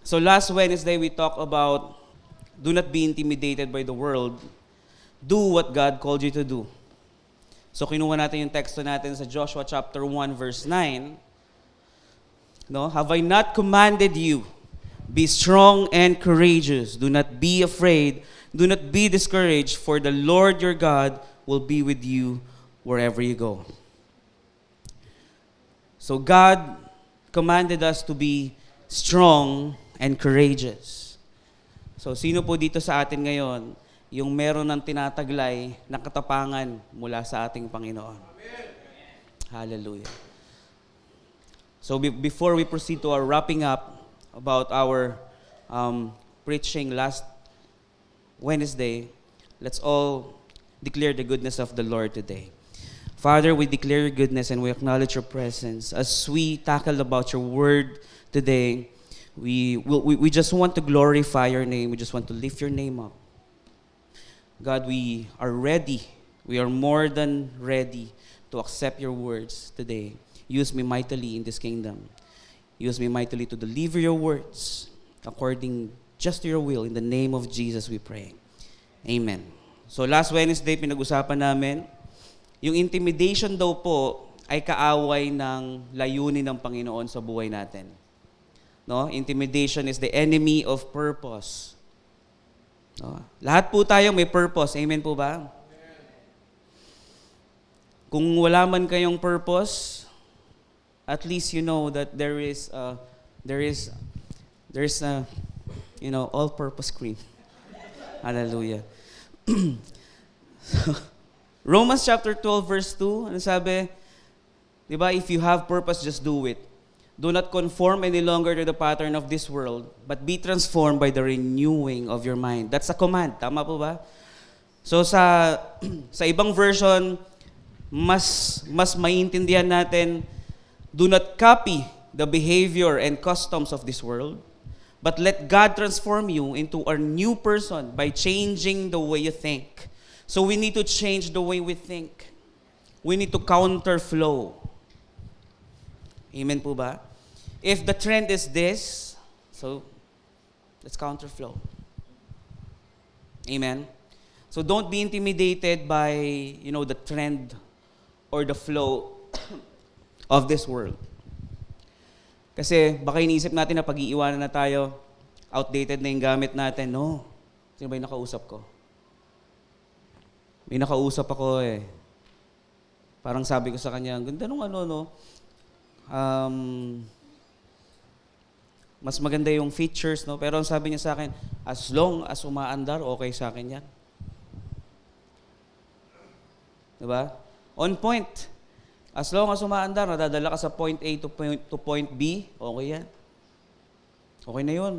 So last Wednesday, we talked about do not be intimidated by the world. Do what God called you to do. So kinuha natin yung teksto natin sa Joshua chapter 1 verse 9. No? Have I not commanded you? Be strong and courageous. Do not be afraid. Do not be discouraged, for the Lord your God will be with you wherever you go. So God commanded us to be strong and courageous. So sino po dito sa atin ngayon yung meron ng tinataglay na katapangan mula sa ating Panginoon? Amen. Hallelujah. So before we proceed to our wrapping up about our preaching last Wednesday, let's all declare the goodness of the Lord today. Father, we declare your goodness and we acknowledge your presence. As we tackle about your word today, we just want to glorify your name. We just want to lift your name up. God, we are ready. We are more than ready to accept your words today. Use me mightily in this kingdom. Use me mightily to deliver your words according just to your will. In the name of Jesus we pray. Amen. So last Wednesday, pinag-usapan namin, yung intimidation daw po ay kaaway ng layunin ng Panginoon sa buhay natin. No? Intimidation is the enemy of purpose. No? Lahat po tayo may purpose. Amen po ba? Kung wala man kayong purpose, at least you know that there is a all-purpose cream. Hallelujah. So, Romans chapter 12 verse 2, ano sabi? Diba, if you have purpose, just do it. Do not conform any longer to the pattern of this world, but be transformed by the renewing of your mind. That's a command. Tama po ba? So sa ibang version, mas maintindihan natin, do not copy the behavior and customs of this world, but let God transform you into a new person by changing the way you think. So we need to change the way we think. We need to counter flow. Amen po ba? If the trend is this, so let's counter flow. Amen? So don't be intimidated by, the trend or the flow of this world. Kasi baka iniisip natin na pag-iiwanan na tayo, outdated na yung gamit natin. No. Sino ba yung nakausap ko? May nakausap ako eh. Parang sabi ko sa kanya, ang ganda nung mas maganda yung features, no? Pero ang sabi niya sa akin, as long as umaandar, okay sa akin yan. Diba? On point. As long as umaandar, nadadala ka sa point A to point B, okay yan. Okay na yun.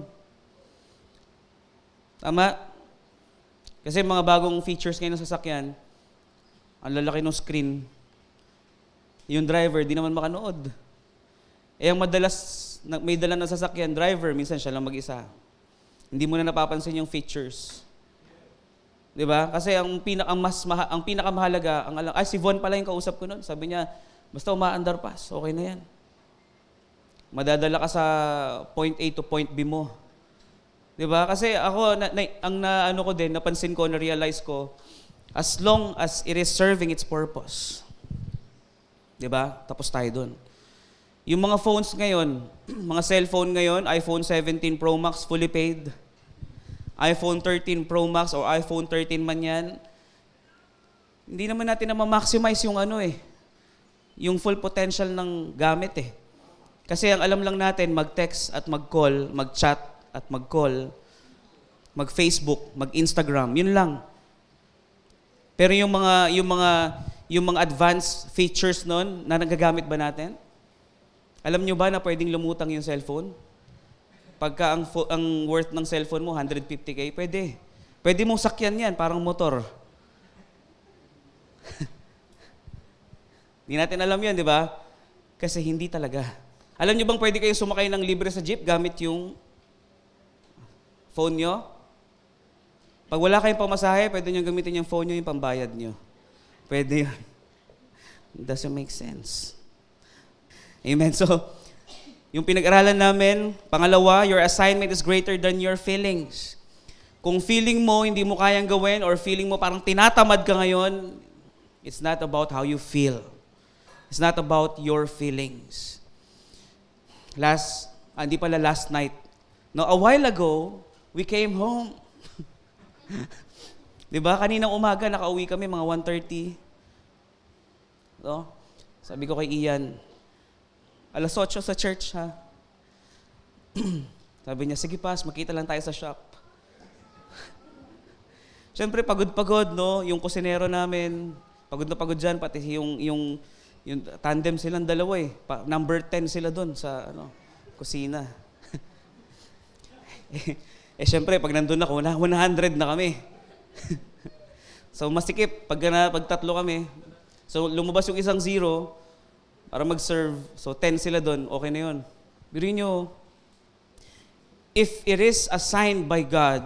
Tama? Kasi mga bagong features ngayon ng sasakyan, ang lalaki ng screen, yung driver, di naman makanood. Eh, ang madalas, may dala ng sasakyan, driver, minsan siya lang mag-isa. Hindi mo na napapansin yung features. Di ba? Kasi ang pinakamahalaga, si Von pala yung kausap ko nun. Sabi niya, basta uma-underpass, okay na yan. Madadala ka sa point A to point B mo. Di ba? Kasi ako, napansin ko, na-realize ko, as long as it is serving its purpose. Di ba? Tapos tayo dun. Yung mga phones ngayon, mga cellphone ngayon, iPhone 17 Pro Max, fully paid. iPhone 13 Pro Max o iPhone 13 man yan, hindi naman natin na ma-maximize yung full potential ng gamit eh. Kasi ang alam lang natin, mag-text at mag-call, mag-chat at mag-call, mag-Facebook, mag-Instagram, yun lang. Pero yung mga advanced features nun, na nagagamit ba natin? Alam nyo ba na pwedeng lumutang yung cellphone? Pagka ang worth ng cellphone mo, 150K, pwede. Pwede mong sakyan yan, parang motor. Hindi natin alam yan, di ba? Kasi hindi talaga. Alam nyo bang pwede kayong sumakay ng libre sa jeep gamit yung phone nyo? Pag wala kayong pamasahe, pwede nyo gamitin yung phone nyo, yung pambayad nyo. Pwede yun. It doesn't make sense. Amen. So, Yung pinag-aralan namin, pangalawa, your assignment is greater than your feelings. Kung feeling mo hindi mo kayang gawin or feeling mo parang tinatamad ka ngayon, it's not about how you feel. It's not about your feelings. Last night. No, a while ago, we came home. 'Di ba? Kaninang umaga nakauwi kami mga 1:30. No? Sabi ko kay Ian, 8:00 sa church, ha? Sabi niya, sige pas, makita lang tayo sa shop. Siyempre, pagod-pagod, no? Yung kusinero namin, pagod na pagod dyan, pati yung tandem silang dalawa eh. Number 10 sila doon sa kusina. Siyempre, pag nandun ako, 100 na kami. So, masikip, pag tatlo kami. So, lumabas yung isang 0, para mag-serve. So, 10 sila doon. Okay na yun. Biruin nyo, if it is assigned by God,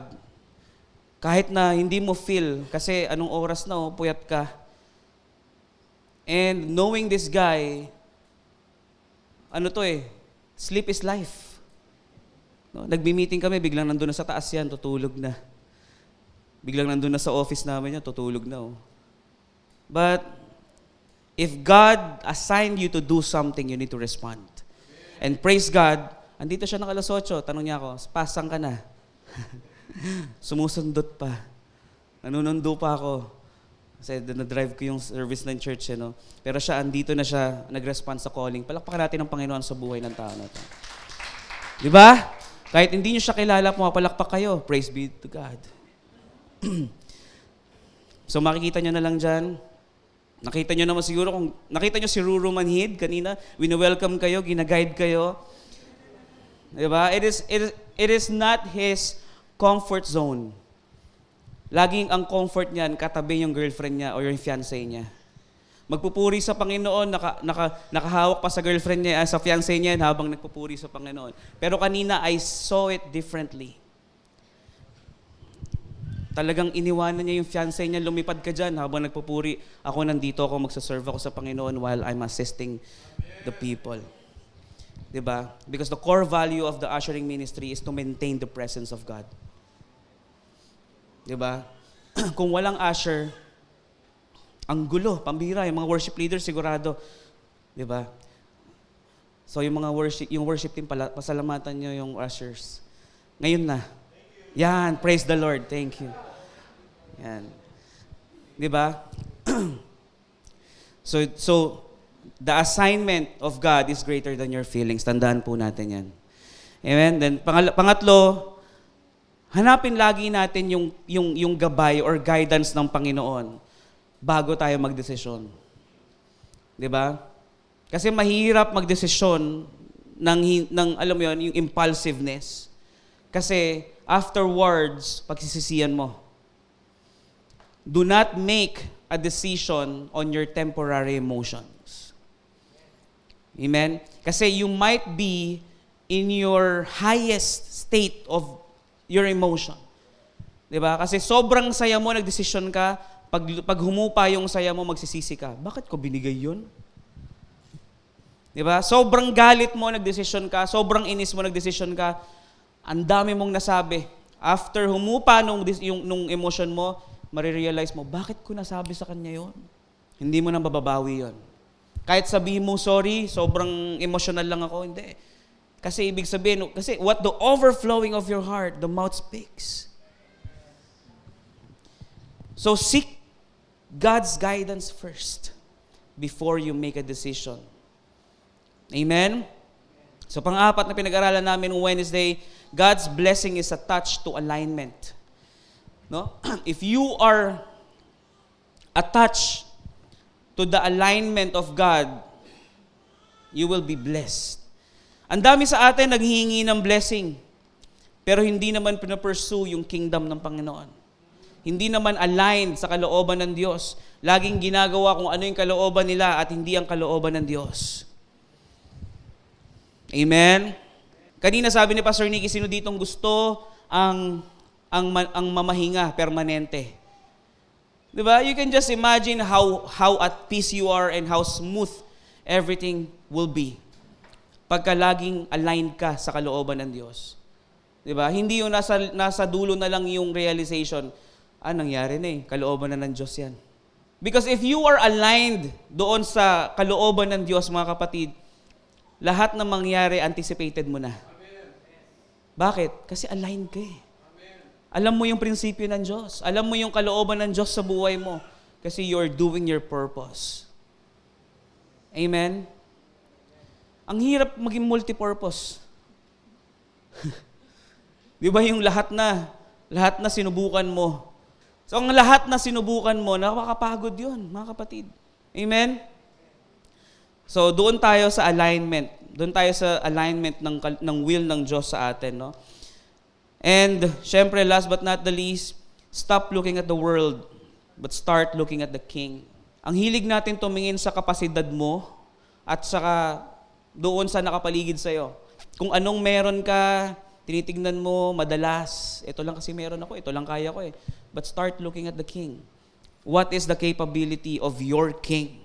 kahit na hindi mo feel, kasi anong oras na, puyat ka. And knowing this guy, sleep is life. No? Nagbi-meeting kami, biglang nandun na sa taas yan, tutulog na. Biglang nandun na sa office namin yan, tutulog na. But, if God assigned you to do something, you need to respond. And praise God, andito siya ng 8:00. Tanong niya ako, pasang ka na. Sumusundot pa. Nanunundo pa ako. Kasi na-drive ko yung service ng church. Pero siya, andito na siya, nag-respond sa calling. Palakpakan natin ang Panginoon sa buhay ng tao na ito. Di ba? Kahit hindi niyo siya kilala, pumapalakpak kayo. Praise be to God. So makikita niyo na lang dyan. Nakita nyo naman siguro, kung nakita nyo si Ruru Manhid kanina, wini-welcome kayo, gina-guide kayo. Diba? It is not his comfort zone. Laging ang comfort niyan, katabi yung girlfriend niya o yung fiancé niya. Magpupuri sa Panginoon, nakahawak pa sa girlfriend niya, sa fiancé niya habang nagpupuri sa Panginoon. Pero kanina, I saw it differently. Talagang iniwanan niya yung fiancé niya, lumipad ka dyan habang nagpupuri. Ako nandito ako, magsaserve ako sa Panginoon while I'm assisting the people. Diba? Because the core value of the ushering ministry is to maintain the presence of God. Diba? Kung walang usher, ang gulo, pambira, yung mga worship leaders sigurado. Diba? So yung worship team, pasalamatan nyo yung ushers. Ngayon na. Yan, praise the Lord. Thank you. Yan. Di ba? So, the assignment of God is greater than your feelings. Tandaan po natin yan. Amen? Then, pangatlo, hanapin lagi natin yung gabay or guidance ng Panginoon bago tayo magdesisyon. Di ba? Kasi mahirap magdesisyon ng alam mo yun, yung impulsiveness. Kasi, afterwards, pagsisisihan mo. Do not make a decision on your temporary emotions. Amen? Kasi you might be in your highest state of your emotion. Diba? Kasi sobrang saya mo, nagdesisyon ka, pag humupa yung saya mo, magsisisi ka. Bakit ko binigay yun? Diba? Sobrang galit mo, nagdesisyon ka, sobrang inis mo, nagdesisyon ka, ang dami mong nasabi. After humupa nung emotion mo, marirealize mo, bakit ko nasabi sa kanya yon? Hindi mo nang bababawi yon. Kahit sabihin mo, sorry, sobrang emotional lang ako, hindi. Kasi ibig sabihin, kasi what the overflowing of your heart, the mouth speaks. So seek God's guidance first before you make a decision. Amen? So pang-apat na pinag-aralan namin Wednesday, God's blessing is attached to alignment. No? If you are attached to the alignment of God, you will be blessed. Ang dami sa atin naghihingi ng blessing, pero hindi naman pinapursue yung kingdom ng Panginoon. Hindi naman aligned sa kalooban ng Diyos. Laging ginagawa kung ano yung kalooban nila at hindi ang kalooban ng Diyos. Amen? Kanina sabi ni Pastor Nicky, sino ditong gusto ang mamahinga, permanente? Diba? You can just imagine how at peace you are and how smooth everything will be. pagka laging aligned ka sa kalooban ng Diyos. Diba? Hindi yung nasa dulo na lang yung realization, nangyari na kalooban na ng Diyos yan. Because if you are aligned doon sa kalooban ng Diyos, mga kapatid, lahat na mangyari, anticipated mo na. Bakit? Kasi aligned ka Alam mo yung prinsipyo ng Diyos. Alam mo yung kalooban ng Diyos sa buhay mo. Kasi you're doing your purpose. Amen? Ang hirap maging multipurpose. Di ba yung lahat na sinubukan mo. So ang lahat na sinubukan mo, nakakapagod yun, mga kapatid. Amen? So doon tayo sa alignment. Doon tayo sa alignment ng will ng Diyos sa atin. No? And syempre, last but not the least, stop looking at the world, but start looking at the King. Ang hilig natin tumingin sa kapasidad mo at saka doon sa nakapaligid sa'yo. Kung anong meron ka, tinitignan mo madalas, ito lang kasi meron ako, ito lang kaya ko But start looking at the King. What is the capability of your King?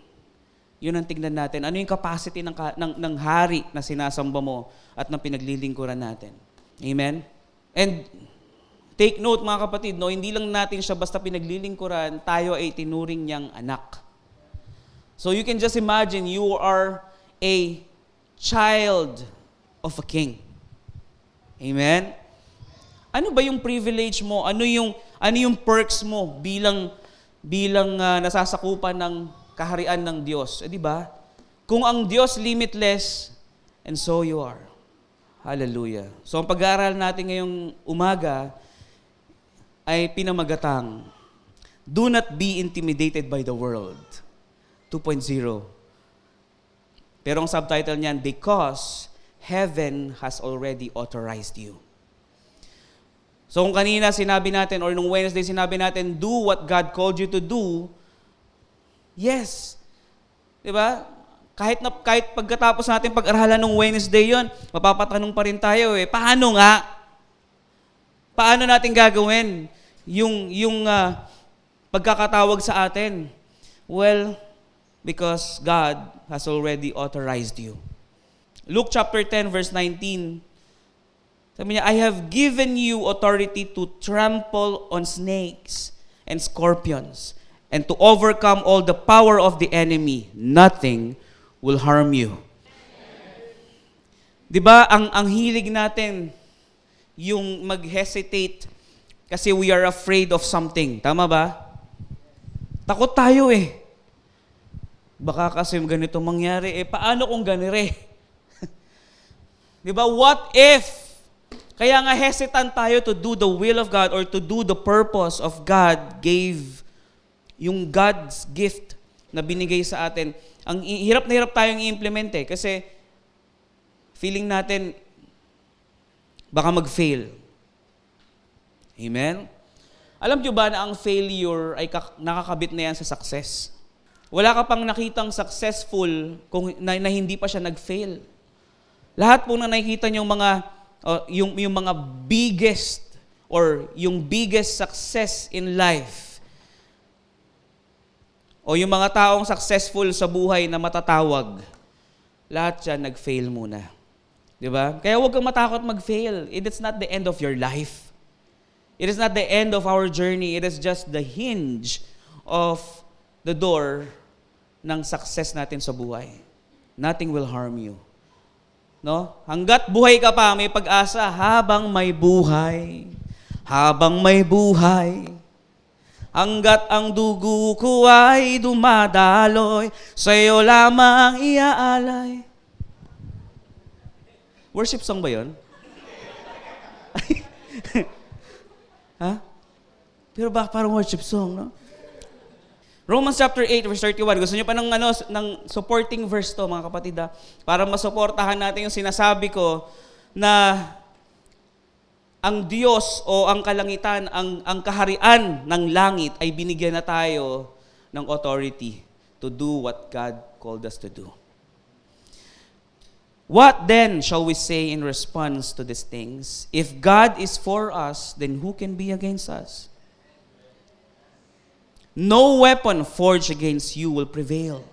Yun ang tignan natin. Ano yung capacity ng hari na sinasamba mo at ng pinaglilingkuran natin? Amen? And take note mga kapatid, no, hindi lang natin siya basta pinaglilingkuran, tayo ay tinuring niyang anak. So you can just imagine you are a child of a king. Amen? Ano ba yung privilege mo? Ano yung perks mo bilang nasasakupan ng kaharian ng Diyos? Di ba? Kung ang Diyos limitless, and so you are. Hallelujah. So ang pag-aaral natin ngayong umaga ay pinamagatang, do not be intimidated by the world. 2.0. Pero ang subtitle niyan, because heaven has already authorized you. So kung kanina sinabi natin, or nung Wednesday sinabi natin, do what God called you to do, yes. Diba? Kahit pagkatapos natin pag-aralan ng Wednesday yon, mapapatanong pa rin tayo paano nga? Paano natin gagawin yung pagkakatawag sa atin? Well, because God has already authorized you. Luke chapter 10 verse 19, sabi niya, I have given you authority to trample on snakes and scorpions and to overcome all the power of the enemy. Nothing will harm you. Diba, ang hilig natin, yung mag-hesitate kasi we are afraid of something. Tama ba? Takot tayo Baka kasi ganito mangyari. Paano kung ganire? Diba, what if? Kaya nga hesitant tayo to do the will of God or to do the purpose of God gave yung God's gift na binigay sa atin. Ang hirap na hirap tayong i-implement kasi feeling natin baka mag-fail. Amen? Alam niyo ba na ang failure ay nakakabit na yan sa success? Wala ka pang nakitang successful na hindi pa siya nag-fail. Lahat po na nakikita niyong yung mga biggest or yung biggest success in life o yung mga taong successful sa buhay na matatawag, lahat yan nag-fail muna. Diba? Kaya huwag kang matakot mag-fail. It is not the end of your life. It is not the end of our journey. It is just the hinge of the door ng success natin sa buhay. Nothing will harm you. No? Hanggat buhay ka pa, may pag-asa. Habang may buhay, hanggat ang dugo ko ay dumadaloy, sa'yo lamang iaalay. Worship song ba yun? Ha? Pero ba parang worship song, no? Romans chapter 8, verse 31. Gusto niyo pa ng supporting verse to, mga kapatid, para masuportahan natin yung sinasabi ko na ang Diyos o ang kalangitan, ang kaharian ng langit ay binigyan na tayo ng authority to do what God called us to do. What then shall we say in response to these things? If God is for us, then who can be against us? No weapon forged against you will prevail.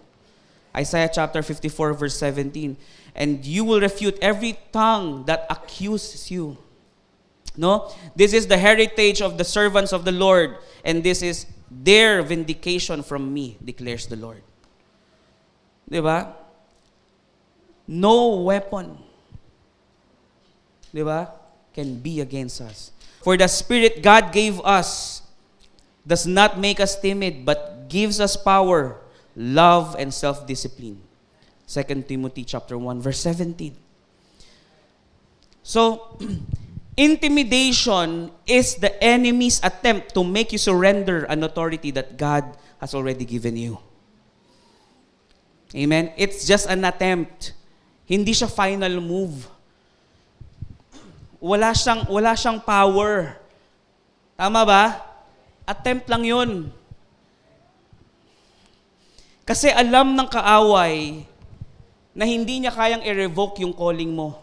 Isaiah chapter 54 verse 17. and you will refute every tongue that accuses you. No? This is the heritage of the servants of the Lord, and this is their vindication from me, declares the Lord. Diba? No weapon, diba, can be against us. For the Spirit God gave us does not make us timid, but gives us power, love, and self-discipline. 2 Timothy chapter 1, verse 17. So, intimidation is the enemy's attempt to make you surrender an authority that God has already given you. Amen? It's just an attempt. Hindi siya final move. Wala siyang power. Tama ba? Attempt lang yun. Kasi alam ng kaaway na hindi niya kayang i-revoke yung calling mo.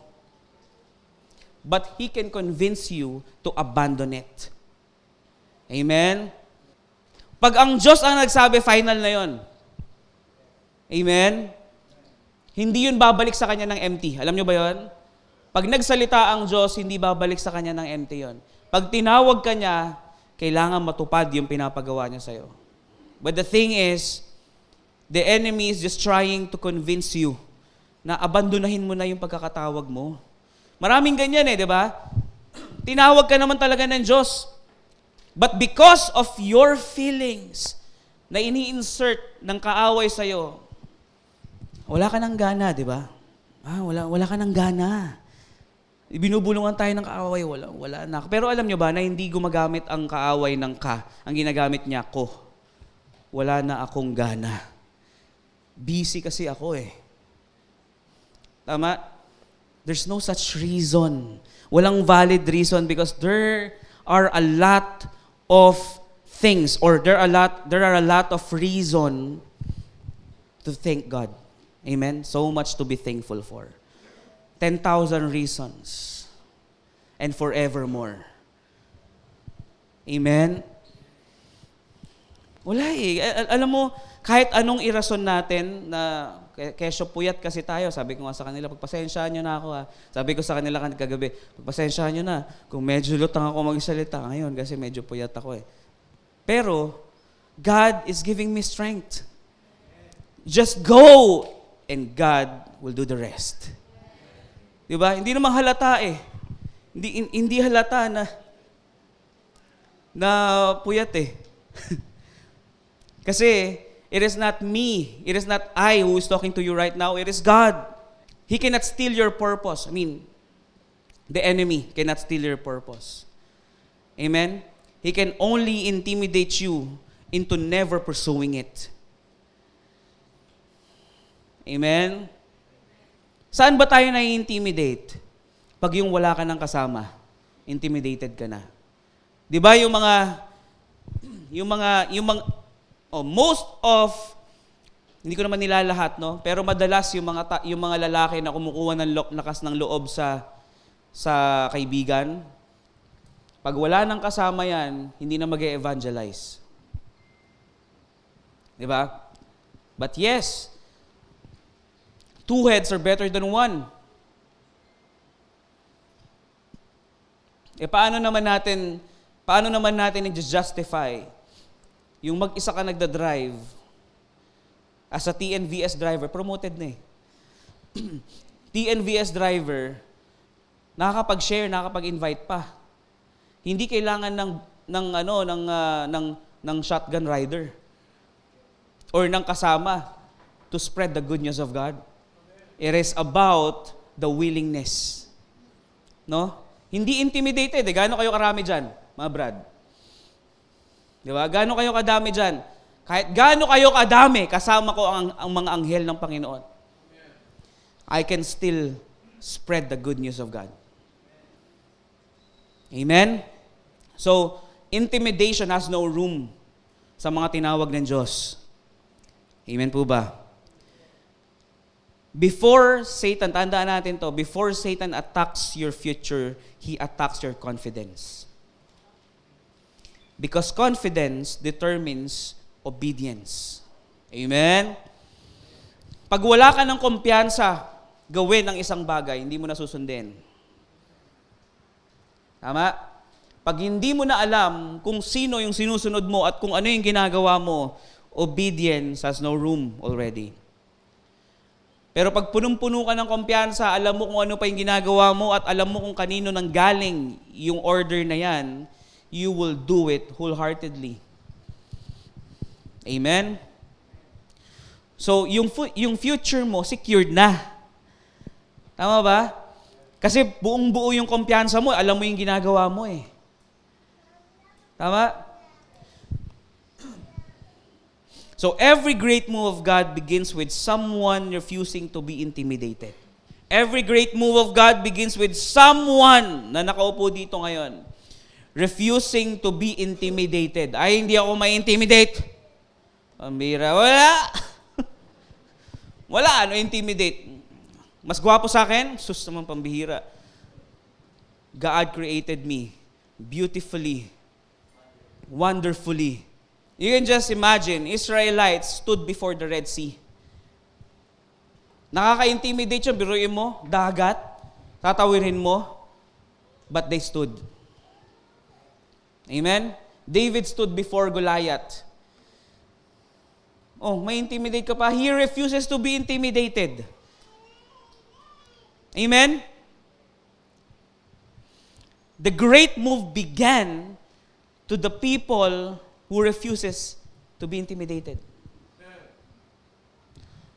But he can convince you to abandon it. Amen? Pag ang Diyos ang nagsabi, final na yon. Amen? Hindi yun babalik sa kanya ng empty. Alam nyo ba yon? Pag nagsalita ang Diyos, hindi babalik sa kanya ng empty yon. Pag tinawag ka niya, kailangan matupad yung pinapagawa niya sa'yo. But the thing is, the enemy is just trying to convince you na abandonahin mo na yung pagkakatawag mo. Maraming ganyan di ba? Tinawag ka naman talaga ng Diyos. But because of your feelings na ini-insert ng kaaway sa'yo, wala ka ng gana, di ba? Wala ka ng gana. Binubulungan tayo ng kaaway, wala na. Pero alam nyo ba na hindi gumagamit ang kaaway ng ka, ang ginagamit niya ko. Wala na akong gana. Busy kasi ako Tama? There's no such reason. Walang valid reason because there are a lot of things or there are a lot of reason to thank God. Amen? So much to be thankful for. 10,000 reasons and forevermore. Amen? Wala Alam mo, kahit anong irason natin na kesyo puyat kasi tayo, sabi ko nga sa kanila, pagpasensyaan nyo na ako Sabi ko sa kanila kagabi, pagpasensyaan nyo na. Kung medyo lutang ako magsalita ngayon kasi medyo puyat ako Pero, God is giving me strength. Just go and God will do the rest. Diba? Hindi naman halata Hindi halata na puyat Kasi, it is not me. It is not I who is talking to you right now. It is God. He cannot steal your purpose. The enemy cannot steal your purpose. Amen? He can only intimidate you into never pursuing it. Amen? Saan ba tayo nai-intimidate? Pag yung wala ka ng kasama, intimidated ka na. 'Di ba most of, hindi ko naman nilalahat, pero madalas yung mga lalaki na kumukuha ng lakas ng loob sa kaibigan, pag wala nang kasama yan, hindi na mag-e-evangelize. Diba? But yes, 2 heads are better than 1. Paano naman natin i-justify yung mag-isa ka nagda-drive, as a TNVS driver, promoted na TNVS driver, nakakapag-share, nakakapag-invite pa. Hindi kailangan ng shotgun rider or ng kasama to spread the good news of God. It is about the willingness. No? Hindi intimidated. Gaano kayo karami dyan, mga brad? Diba? Gaano kayo kadami dyan? Kahit gaano kayo kadami, kasama ko ang mga anghel ng Panginoon. I can still spread the good news of God. Amen? So, intimidation has no room sa mga tinawag ng Diyos. Amen po ba? Before Satan, tandaan natin to, before Satan attacks your future, he attacks your confidence. Because confidence determines obedience. Amen? Pag wala ka ng kumpiyansa gawin ang isang bagay, hindi mo na susundin. Tama? Pag hindi mo na alam kung sino yung sinusunod mo at kung ano yung ginagawa mo, obedience has no room already. Pero pag punong-puno ka ng kumpiyansa, alam mo kung ano pa yung ginagawa mo at alam mo kung kanino nang galing yung order na yan, you will do it wholeheartedly. Amen? So, yung future mo, secured na. Tama ba? Kasi buong-buo yung kumpiyansa mo, alam mo yung ginagawa mo eh. Tama? So, every great move of God begins with someone refusing to be intimidated. Every great move of God begins with someone na nakaupo dito ngayon, refusing to be intimidated. Ay, hindi ako ma-intimidate. Pambira, wala. Wala, ano intimidate? Mas gwapo sa akin? Sus naman pambihira. God created me beautifully, wonderfully. You can just imagine, Israelites stood before the Red Sea. Nakaka-intimidate siya, biruin mo, dagat, tatawirin mo, but they stood. Amen? David stood before Goliath. Oh, may intimidate ka pa. He refuses to be intimidated. Amen? The great move began to the people who refuses to be intimidated.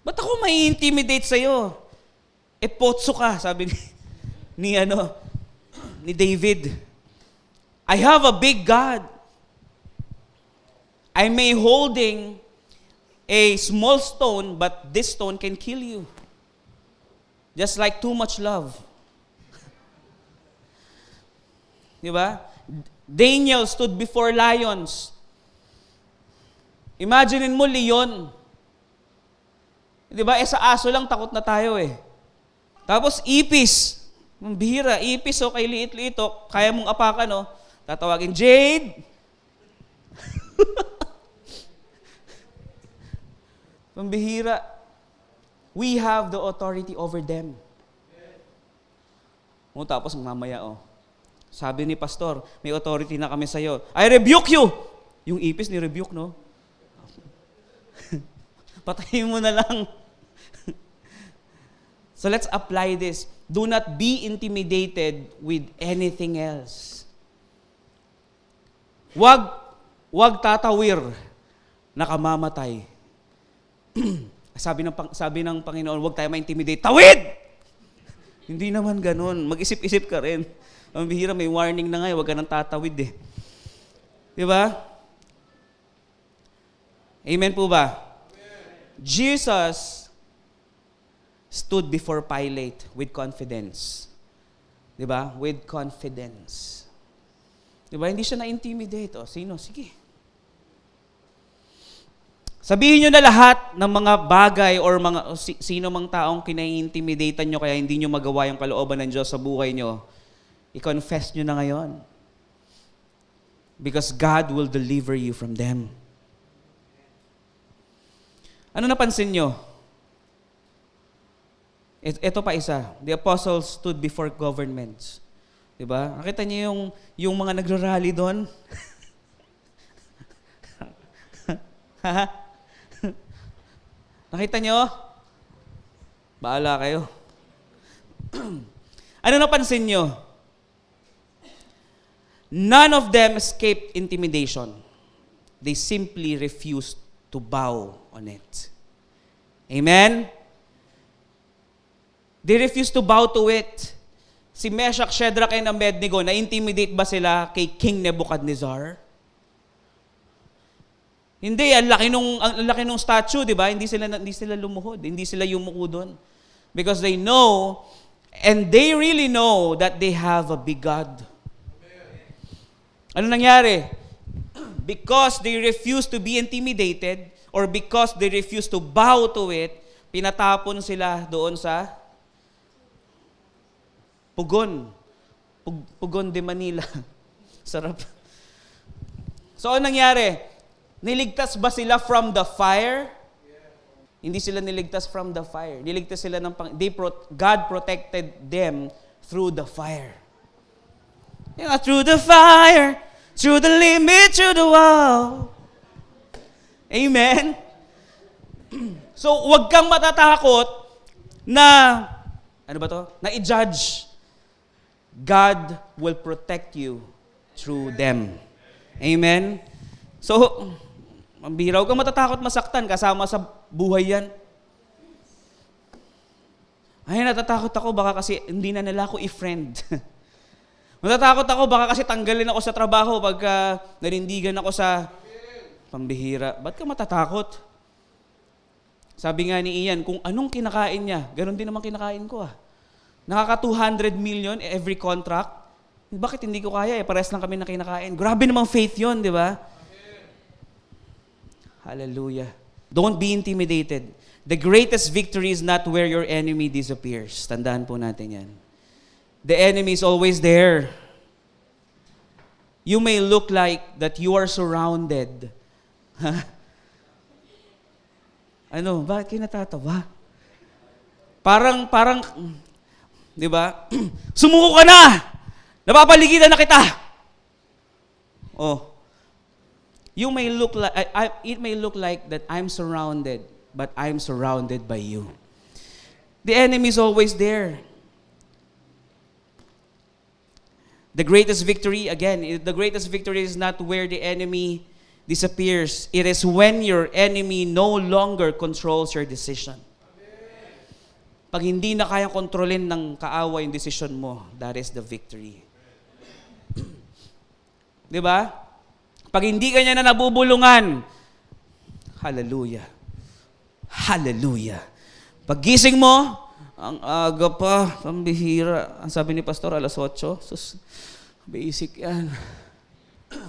Ba't ako mai-intimidate sa'yo? Potso ka, sabi ni David. I have a big God. I may holding a small stone, but this stone can kill you. Just like too much love. Diba? Daniel stood before lions. Imaginin mo, leon. Diba? Sa aso lang, takot na tayo eh. Tapos, ipis. Ang bihira, ipis, kay liit-liit, kaya mong apakan, tatawagin, Jade! Pambihira. We have the authority over them. Tapos mamaya, sabi ni pastor, may authority na kami sa'yo. I rebuke you! Yung ipis ni rebuke, no? Patayin mo na lang. So let's apply this. Do not be intimidated with anything else. Wag tatawir na kamamatay. Sabi ng Panginoon, huwag tayo ma-intimidate. Tawid! Hindi naman ganun. Mag-isip-isip ka rin. Ang bihira, may warning na nga, huwag ka nang tatawid eh. Di ba? Amen po ba? Amen. Jesus stood before Pilate with confidence. Di ba? With confidence. Di ba? Hindi siya na-intimidate. Sino? Sige. Sabihin nyo na lahat ng mga bagay or sino mang taong kinai-intimidatean nyo kaya hindi nyo magawa yung kalooban ng Diyos sa buhay nyo. I-confess nyo na ngayon. Because God will deliver you from them. Ano napansin nyo? Ito pa isa. The apostles stood before governments. Diba? Nakita nyo yung mga nagrarally doon? Nakita nyo? Baala kayo. Ano napansin nyo? None of them escaped intimidation. They simply refused to bow on it. Amen? They refused to bow to it. Si Meshach, Shadrach, and Abednego, na-intimidate ba sila kay King Nebuchadnezzar? Hindi, ang laki nung statue, di ba? Hindi sila lumuhod, hindi sila yumuko doon. Because they know, and they really know that they have a big God. Ano nangyari? Because they refuse to be intimidated, or because they refuse to bow to it, pinatapon sila doon sa Pugon. Pugon de Manila. Sarap. So, ano nangyari? Niligtas ba sila from the fire? Hindi sila niligtas from the fire. Niligtas sila ng God protected them through the fire. Through the fire, through the limit, through the wall. Amen? So, huwag kang matatakot na, na i-judge. God will protect you through them. Amen? So, mambihira, huwag kang matatakot masaktan kasama sa buhay yan. Ay, natatakot ako baka kasi hindi na nila ako i-friend. Natatakot ako baka kasi tanggalin ako sa trabaho pagka nanindigan ako sa pambihira. Ba't ka matatakot? Sabi nga ni Ian, kung anong kinakain niya, ganun din naman kinakain ko Nakaka 200 million every contract. Bakit hindi ko kaya pares lang kami na kinakain. Grabe namang faith yun, di ba? Hallelujah. Don't be intimidated. The greatest victory is not where your enemy disappears. Tandaan po natin yan. The enemy is always there. You may look like that you are surrounded. Bakit kayo natatawa? Parang, di ba? Sumuko ka na! Napapaligiran na kita! It may look like that I'm surrounded, but I'm surrounded by you. The enemy is always there. The greatest victory is not where the enemy disappears. It is when your enemy no longer controls your decision. Pag hindi na kayang kontrolin ng kaaway yung decision mo, that is the victory. Di ba? Pag hindi ka niya na nabubulungan, hallelujah. Hallelujah. Paggising mo, ang aga pa, pambihira. Ang sabi ni Pastor, 8:00. Sus, basic yan.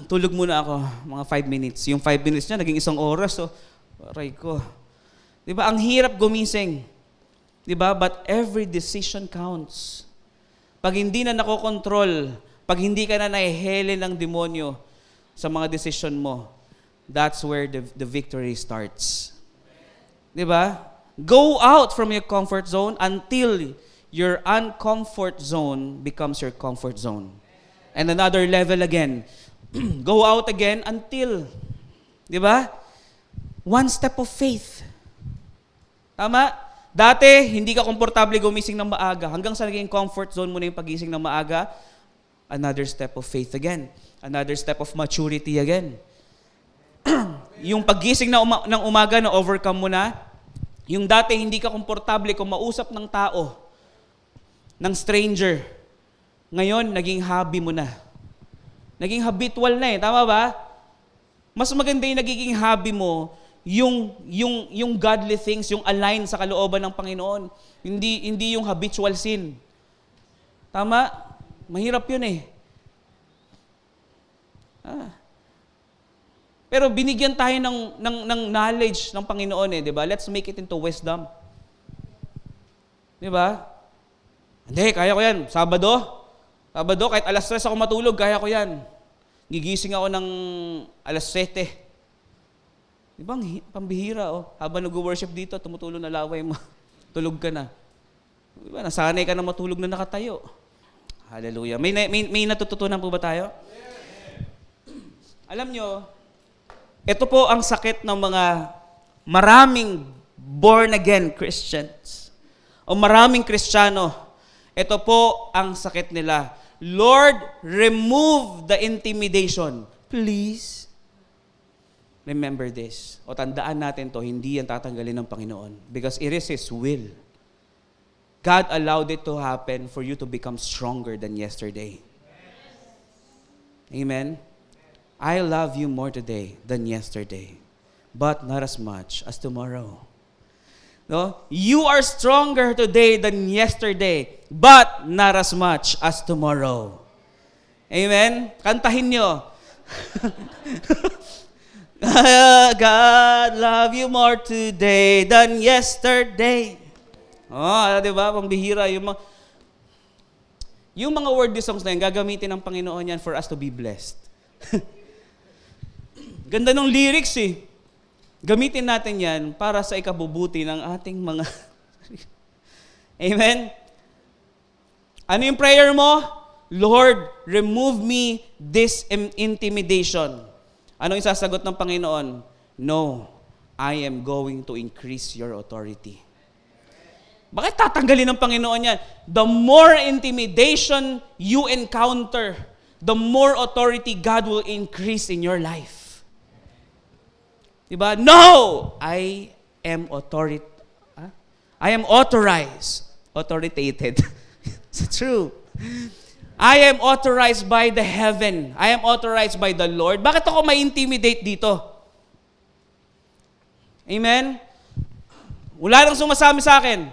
Tulog muna ako, mga 5 minutes. Yung 5 minutes niya, naging 1 oras. So, aray ko. Di ba? Ang hirap gumising. Di ba? But every decision counts. Pag hindi na nakokontrol, pag hindi ka na nahihele ng demonyo sa mga decision mo, that's where the victory starts. Di ba? Go out from your comfort zone until your uncomfort zone becomes your comfort zone. And another level again. Go out again until, di ba? One step of faith. Tama? Dati, hindi ka komportable gumising ng maaga. Hanggang sa naging comfort zone mo na yung pagising ng maaga, another step of faith again. Another step of maturity again. Yung pagising ng umaga na overcome mo na, yung dati hindi ka komportable kung mausap ng tao, ng stranger, ngayon naging hobby mo na. Naging habitual na tama ba? Mas maganda yung nagiging hobby mo, yung godly things, yung align sa kalooban ng Panginoon. Hindi yung habitual sin. Tama? Mahirap yun Pero binigyan tayo ng knowledge ng Panginoon di ba? Let's make it into wisdom. Di ba? Hindi, kaya ko yan. Sabado, kahit 3:00 ako matulog, kaya ko yan. Gigising ako ng 7:00. Di ba? Pambihira, Habang nag-worship dito, tumutulo na laway mo. Tulog ka na. Di ba? Nasanay ka na matulog na nakatayo. Hallelujah. May natututunan po ba tayo? Alam nyo, ito po ang sakit ng mga maraming born-again Christians o maraming Kristiyano. Ito po ang sakit nila. Lord, remove the intimidation. Please. Remember this. O tandaan natin to, hindi yan tatanggalin ng Panginoon. Because it is His will. God allowed it to happen for you to become stronger than yesterday. Amen? I love you more today than yesterday, but not as much as tomorrow. No? You are stronger today than yesterday, but not as much as tomorrow. Amen? Kantahin nyo. God love you more today than yesterday. Di ba? Pambihira. Yung mga worldly songs na yan, gagamitin ng Panginoon yan for us to be blessed. Ganda ng lyrics Gamitin natin yan para sa ikabubuti ng ating mga... Amen? Ano yung prayer mo? Lord, remove me this intimidation. Ano yung sasagot ng Panginoon? No, I am going to increase your authority. Bakit tatanggalin ng Panginoon yan? The more intimidation you encounter, the more authority God will increase in your life. Diba? No! I am authorized. Authoritated. It's true. I am authorized by the heaven. I am authorized by the Lord. Bakit ako ma-intimidate dito? Amen? Wala nang sumasami sa akin.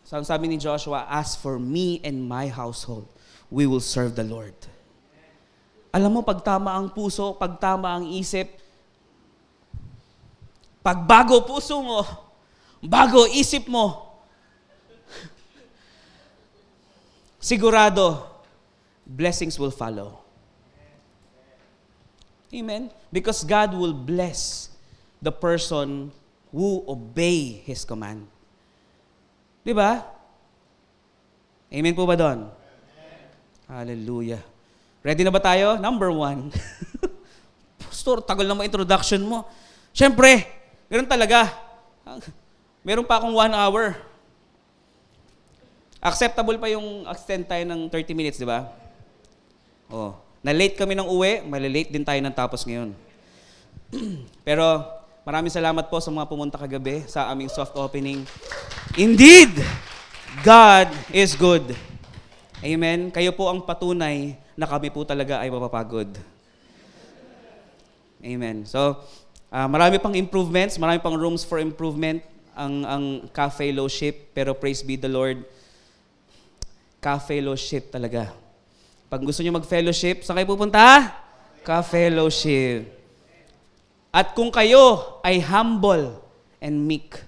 Sabi ni Joshua, as for me and my household, we will serve the Lord. Alam mo, pag tama ang puso, pag tama ang isip, pag bago puso mo, bago isip mo, sigurado, blessings will follow. Amen? Because God will bless the person who obey His command. Di ba? Amen po ba doon? Hallelujah. Ready na ba tayo? Number 1. Pastor, tagal na mo introduction mo. Siyempre, ganoon talaga. Meron pa akong 1 hour. Acceptable pa yung extend tayo ng 30 minutes, di ba? Oh, na-late kami ng uwi, malilate din tayo ng tapos ngayon. Pero maraming salamat po sa mga pumunta kagabi sa aming soft opening. Indeed, God is good. Amen. Kayo po ang patunay na kami po talaga ay mapapagod. Amen. So, marami pang improvements, marami pang rooms for improvement ang ka-fellowship, pero praise be the Lord, ka-fellowship talaga. Pag gusto nyo mag-fellowship, saan kayo pupunta? Ka-fellowship. At kung kayo ay humble and meek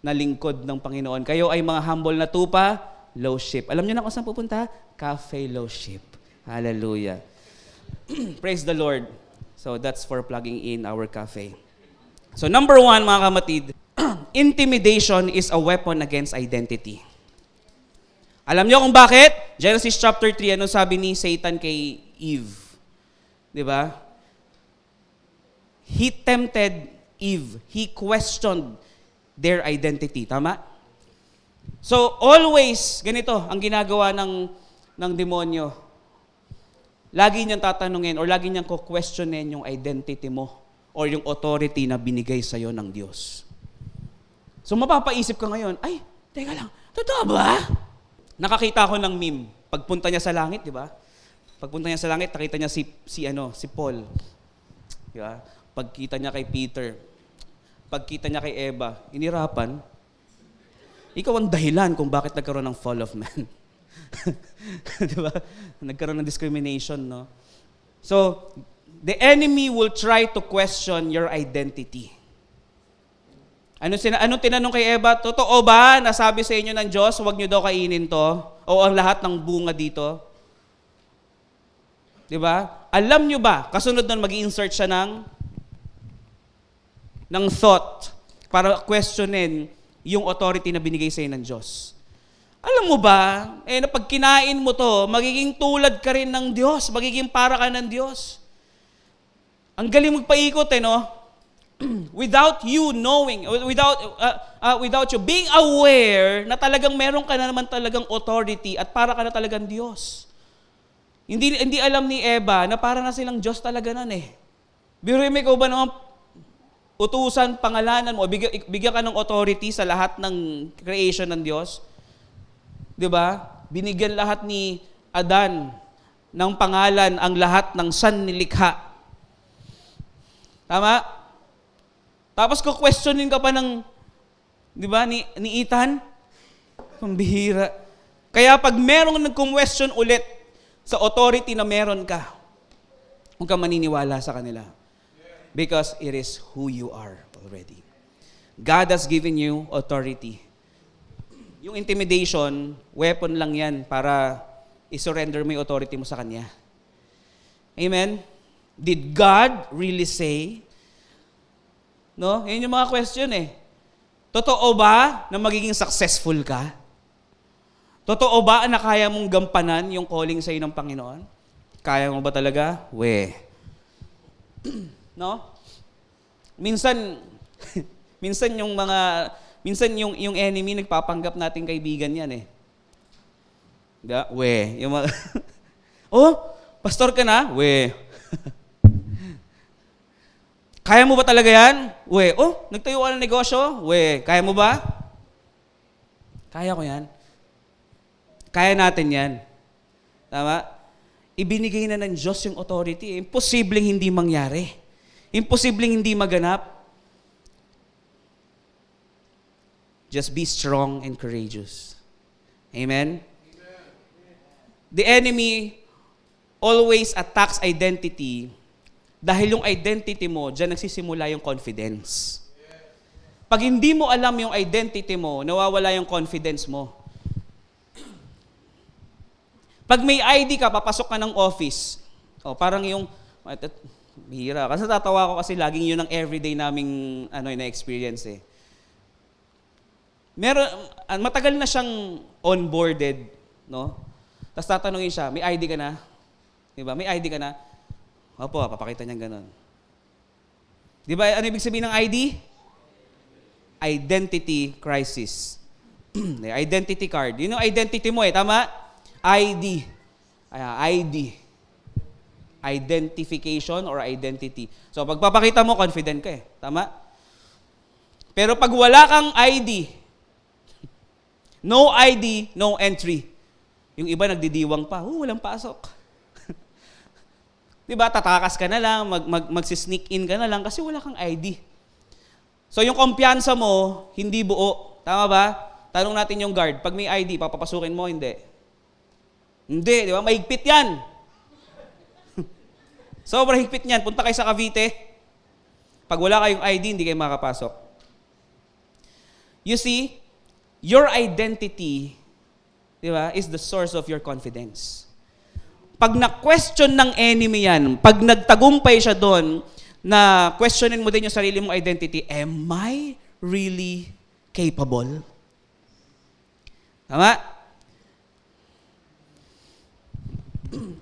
na lingkod ng Panginoon, kayo ay mga humble na tupa, fellowship. Alam nyo na kung saan pupunta? Ka-fellowship. Hallelujah. Praise the Lord. So that's for plugging in our cafe. So number 1, mga kamatid, intimidation is a weapon against identity. Alam niyo kung bakit? Genesis chapter 3, ano sabi ni Satan kay Eve? Di ba? He tempted Eve. He questioned their identity. Tama? So, always, ganito ang ginagawa ng demonyo. Lagi niyang tatanungin or lagi niyang questionin yung identity mo or yung authority na binigay sa'yo ng Diyos. So, mapapaisip ka ngayon, ay, teka lang, totoo ba? Nakakita ko ng meme. Pagpunta niya sa langit, di ba? Pagpunta niya sa langit, nakita niya si Paul. Di ba? Pagkita niya kay Peter, pagkita niya kay Eva, inirapan. Ikaw ang dahilan kung bakit nagkaroon ng fall of man. Di ba? Nagkaroon ng discrimination, no? So, the enemy will try to question your identity. Anong tinanong kay Eva? Totoo ba nasabi sa inyo ng Diyos, huwag niyo daw kainin to? O ang lahat ng bunga dito? Di ba? Alam niyo ba, kasunod nun mag-insert siya ng thought para questionin yung authority na binigay sa inyo ng Diyos. Alam mo ba, na pag kinain mo to, magiging tulad ka rin ng Diyos, magiging para ka ng Diyos. Ang galing magpaikot, no? Without you knowing, without you being aware na talagang meron ka na naman talagang authority at para ka na talagang Diyos. Hindi alam ni Eva na para na silang Diyos talaga nun eh. Biruin mo ikaw ba naman utusan, pangalanan mo, bigyan ka ng authority sa lahat ng creation ng Diyos? Di ba? Binigyan lahat ni Adan ng pangalan ang lahat ng sannilikha. Tama? Tapos questionin ka pa ng, di ba, ni Ethan? Pambihira. Kaya pag merong nag-question ulit sa authority na meron ka, huwag ka maniniwala sa kanila. Because it is who you are already. God has given you authority. Yung intimidation, weapon lang yan para isurrender mo yung authority mo sa Kanya. Amen? Did God really say No? Yan yung mga question eh. Totoo ba na magiging successful ka? Totoo ba na kaya mong gampanan yung calling sa ng Panginoon? Kaya mo ba talaga? No? Minsan yung enemy nagpapanggap nating kaibigan yan eh. Diba? Yung mga oh, pastor ka na? Kaya mo ba talaga yan? Oh, nagtayo ka ng negosyo? Kaya mo ba? Kaya ko yan. Kaya natin yan. Tama? Ibinigay na ng Diyos yung authority. Imposibleng hindi mangyari. Imposibleng hindi maganap. Just be strong and courageous. Amen? The enemy always attacks identity dahil yung identity mo, dyan nagsisimula yung confidence. Pag hindi mo alam yung identity mo, nawawala yung confidence mo. Pag may ID ka, papasok ka ng office. Parang yung, bihira. Kasi tatawa ko kasi laging yun ang everyday naming na-experience eh. Matagal na siyang onboarded, no? Tapos tatanungin siya, may ID ka na? Diba? May ID ka na? Opo, papakita niya gano'n. Diba, ano ibig sabihin ng ID? Identity crisis. Identity card. Yun yung identity mo eh, tama? ID. ID. Identification or identity. So, pagpapakita mo, confident ka eh. Tama? Pero pag wala kang ID, no ID, no entry. Yung iba nagdidiwang pa, walang pasok. Diba, tatakas ka na lang, magsisneak in ka na lang kasi wala kang ID. So yung kumpiyansa mo, hindi buo. Tama ba? Tanong natin yung guard, pag may ID, papapasukin mo, hindi. Hindi, di ba? Mahigpit yan. Sobrang higpit niyan. Punta kayo sa Cavite. Pag wala kayong ID, hindi kayo makakapasok. You see, your identity, di ba, is the source of your confidence. Pag na-question ng enemy yan, pag nagtagumpay siya doon, na questionin mo din yung sarili mong identity, am I really capable? Tama?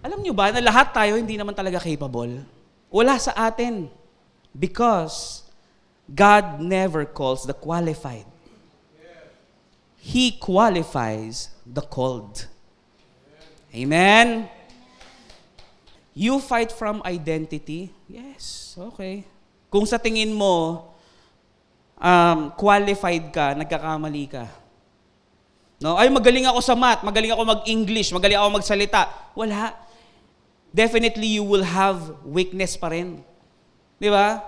Alam nyo ba na lahat tayo hindi naman talaga capable? Wala sa atin. Because God never calls the qualified. He qualifies the called. Amen? You fight from identity? Yes, okay. Kung sa tingin mo, qualified ka, nagkakamali ka. No? Ay, magaling ako sa math, magaling ako mag-English, magaling ako magsalita. Wala. Definitely, you will have weakness pa rin. Di ba?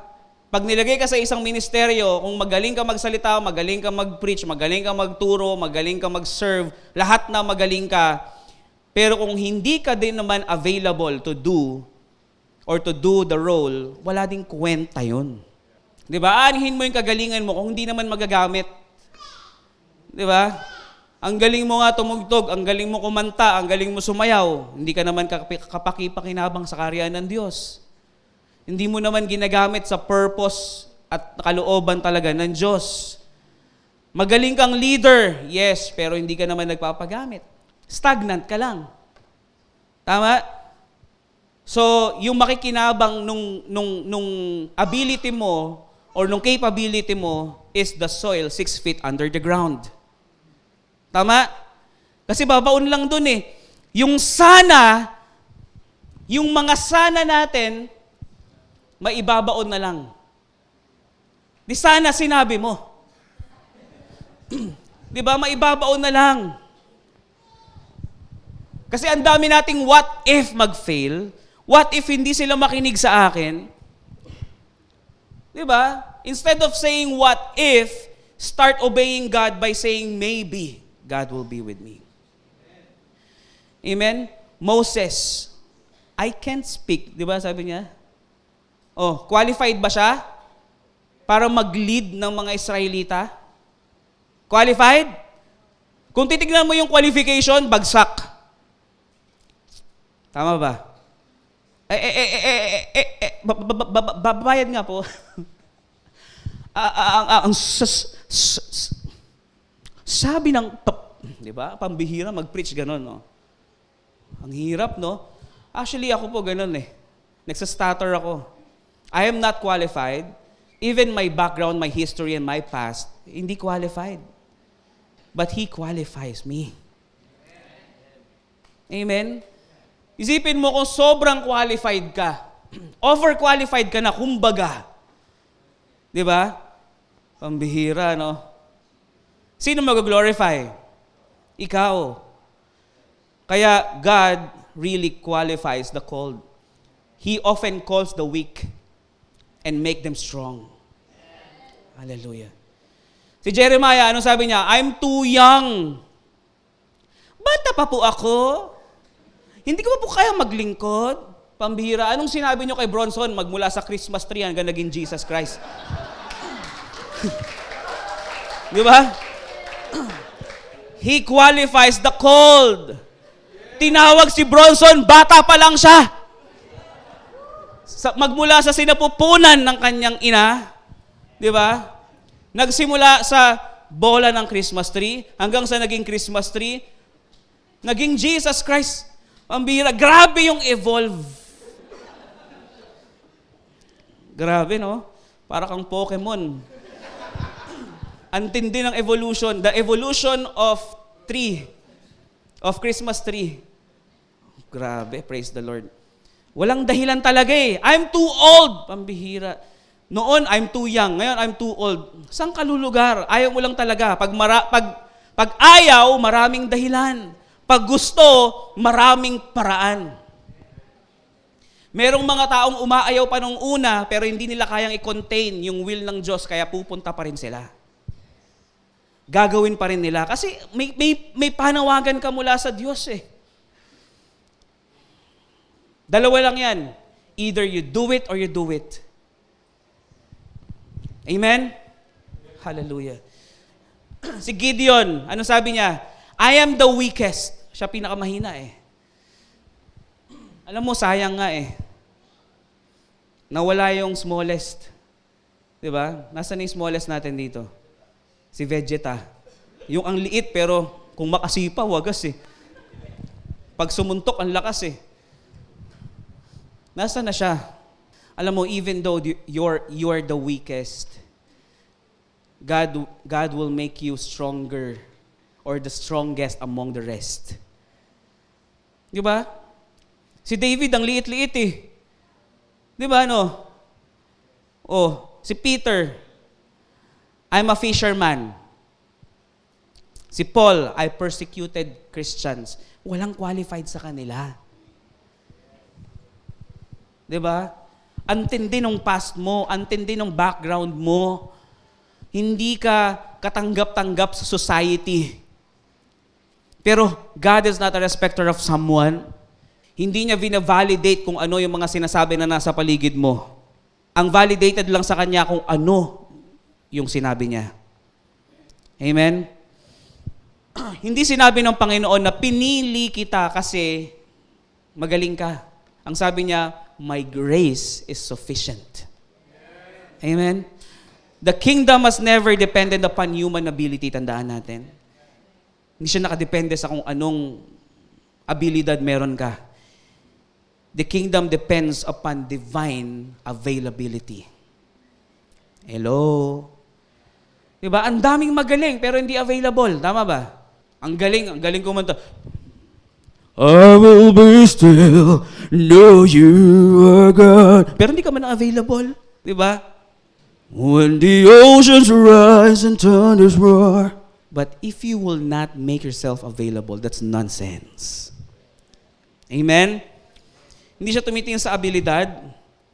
Pag nilagay ka sa isang ministeryo, kung magaling ka magsalita, magaling ka mag-preach, magaling ka magturo, magaling ka mag-serve, lahat na magaling ka, pero kung hindi ka din naman available to do or to do the role, wala ding kwenta yun. Di ba? Aanihin mo yung kagalingan mo kung hindi naman magagamit. Di ba? Ang galing mo nga tumugtog, ang galing mo kumanta, ang galing mo sumayaw, hindi ka naman kapakipakinabang sa karyan ng Diyos. Hindi mo naman ginagamit sa purpose at kalooban talaga ng Diyos. Magaling kang leader, yes, pero hindi ka naman nagpapagamit. Stagnant ka lang. Tama? So, yung makikinabang nung ability mo or nung capability mo is the soil 6 feet under the ground. Tama? Kasi babaon lang dun eh. Yung sana, yung mga sana natin, maibabaon na lang. Di sana sinabi mo. Di ba? Maibabaon na lang. Kasi ang dami nating what if mag-fail, what if hindi sila makinig sa akin. Di ba? Instead of saying what if, start obeying God by saying maybe God will be with me. Amen? Moses, I can't speak. Di ba sabi niya? Oh, qualified ba siya para mag-lead ng mga Israelita? Qualified? Kung titignan mo yung qualification, bagsak. Tama ba? Babayad nga po. sabi ng top, di ba? Pambihira mag-preach ganun, no? Ang hirap, no? Actually, ako po ganun eh. Nagsastutter ako. I am not qualified. Even my background, my history, and my past, hindi qualified. But He qualifies me. Amen? Isipin mo kung sobrang qualified ka. Overqualified ka na, kumbaga. Di ba? Pambihira, no? Sino mag-glorify? Ikaw. Kaya God really qualifies the called. He often calls the weak and make them strong. Hallelujah. Si Jeremiah, ano sabi niya? I'm too young. Bata pa po ako. Hindi ko pa po kaya maglingkod. Pambihira. Anong sinabi niyo kay Bronson? Magmula sa Christmas tree hanggang naging Jesus Christ. Di ba? He qualifies the called. Tinawag si Bronson, bata pa lang siya. Magmula sa sinapupunan ng kanyang ina, di ba? Nagsimula sa bola ng Christmas tree, hanggang sa naging Christmas tree, naging Jesus Christ. Pambihira. Grabe yung evolve. Grabe, no? Para kang Pokemon. Antindi ng evolution. The evolution of tree. Of Christmas tree. Grabe, praise the Lord. Walang dahilan talaga eh. I'm too old. Pambihira. Noon, I'm too young. Ngayon, I'm too old. Saan ka lulugar? Ayaw mo lang talaga. Pag ayaw, maraming dahilan. Pag gusto, maraming paraan. Merong mga taong umaayaw pa nung una, pero hindi nila kayang i-contain yung will ng Diyos, kaya pupunta pa rin sila. Gagawin pa rin nila. Kasi may panawagan ka mula sa Diyos eh. Dalawa lang yan. Either you do it or you do it. Amen? Hallelujah. Si Gideon, ano sabi niya? I am the weakest. Siya pinakamahina eh. Alam mo, sayang nga eh. Nawala yung smallest. Diba? Nasaan yung smallest natin dito? Si Vegeta. Yung ang liit pero kung makasipa, wagas eh. Pag sumuntok, ang lakas eh. Nasaan na siya? Alam mo, even though you're the weakest, God will make you stronger or the strongest among the rest. Di ba? Si David, ang liit-liit eh. Di ba, no? Oh, si Peter, I'm a fisherman. Si Paul, I persecuted Christians. Walang qualified sa kanila. Di ba? Antindi ng past mo, antindi ng background mo. Hindi ka katanggap-tanggap sa society. Pero God is not a respecter of someone. Hindi niya vina-validate kung ano yung mga sinasabi na nasa paligid mo. Ang validated lang sa Kanya kung ano yung sinabi niya. Amen? Hindi sinabi ng Panginoon na pinili kita kasi magaling ka. Ang sabi niya, my grace is sufficient. Amen? The kingdom has never depended upon human ability, tandaan natin. Hindi siya nakadepende sa kung anong abilidad meron ka. The kingdom depends upon divine availability. Hello? Diba? Ang daming magaling pero hindi available. Tama ba? Ang galing kumanta. I will be still, know you are God. Pero hindi ka man available. Diba? When the oceans rise and thunders roar. But if you will not make yourself available, that's nonsense. Amen? Hindi siya tumitingin sa abilidad.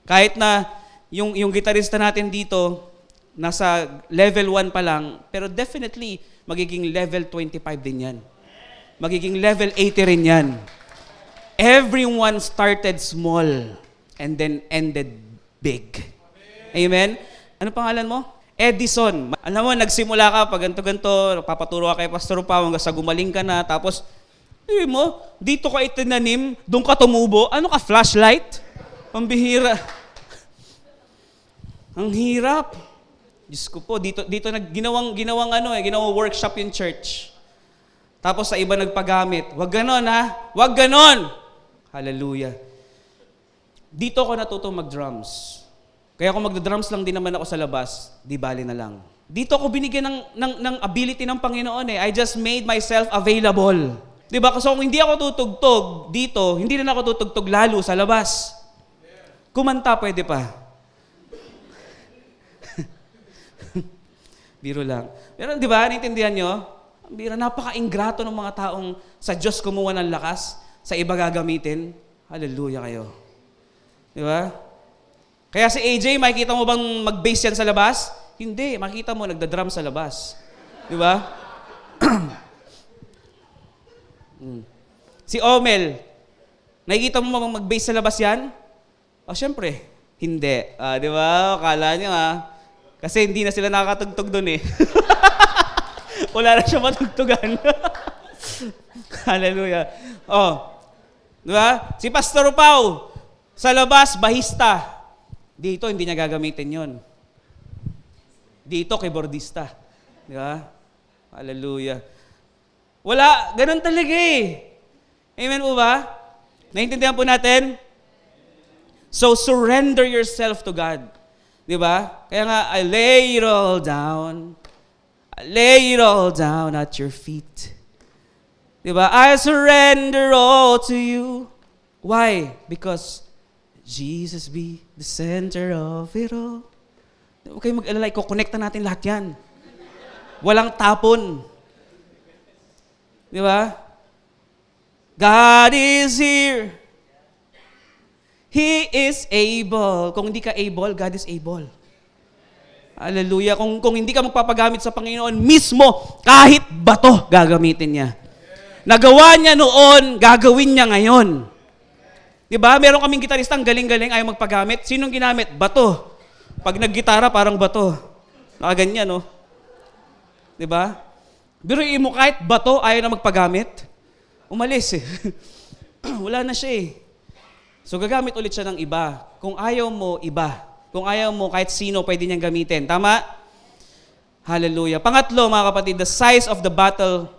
Kahit na yung gitarista natin dito, nasa level 1 pa lang, pero definitely, magiging level 25 din yan. Magiging level 80 rin yan. Everyone started small and then ended big. Amen? Ano pangalan mo? Edison. Alam mo, nagsimula ka pag ganto-ganto, papaturo ka kay Pastor Pao hanggang sa gumaling ka na, tapos, mo, dito ka itinanim, doon ka tumubo, ano ka, flashlight? Pambihira. Ang hirap. Diyos ko po, dito ginawang workshop yung church. Tapos sa iba nagpagamit. Wag ganon ha. Wag ganon. Hallelujah. Dito ako natutong mag-drums. Kaya kung magda-drums lang din naman ako sa labas, di bali na lang. Dito ako binigyan ng ability ng Panginoon eh. I just made myself available. Diba? Kasi kung hindi ako tutugtog dito, hindi na ako tutugtog lalo sa labas. Kumanta pwede pa. Biro lang. Pero di ba, naintindihan nyo? Ang biro, napaka-ingrato ng mga taong sa Diyos kumuha ng lakas, sa iba gagamitin. Hallelujah kayo. Di ba? Kaya si AJ, makikita mo bang mag-bass yan sa labas? Hindi. Makikita mo, nagda-drum sa labas. Di ba? Si Omel, nakikita mo bang mag-bass sa labas yan? Syempre, hindi. Di ba? Akala nyo kasi hindi na sila nakakatugtog doon eh. Wala na siya matugtugan. Hallelujah. Di ba? Si Pastor Pau, sa labas, bahista. Dito, hindi niya gagamitin yon. Dito, keyboardista. Di ba? Hallelujah. Wala, ganun talaga eh. Amen po ba? Naintindihan po natin? So, surrender yourself to God. Di ba? Kaya nga, I lay it all down. I lay it all down at your feet. Di ba? I surrender all to you. Why? Because Jesus be the center of it all. Huwag kayong mag-alala, i-connecta natin lahat yan. Walang tapon. Di ba? God is here. He is able. Kung hindi ka able, God is able. Hallelujah. Kung hindi ka magpapagamit sa Panginoon mismo, kahit bato, gagamitin niya. Nagawa niya noon, gagawin niya ngayon. Diba? Meron kaming gitaristang galing-galing, ayaw magpagamit. Sinong ginamit? Bato. Pag naggitara, parang bato. Nakaganyan, no? Diba? Biruin mo kahit bato, ayaw na magpagamit. Umalis eh. Wala na siya eh. So gagamit ulit siya ng iba. Kung ayaw mo, iba. Kung ayaw mo, kahit sino pwede niyang gamitin. Tama? Hallelujah. Pangatlo, mga kapatid, the size of the battle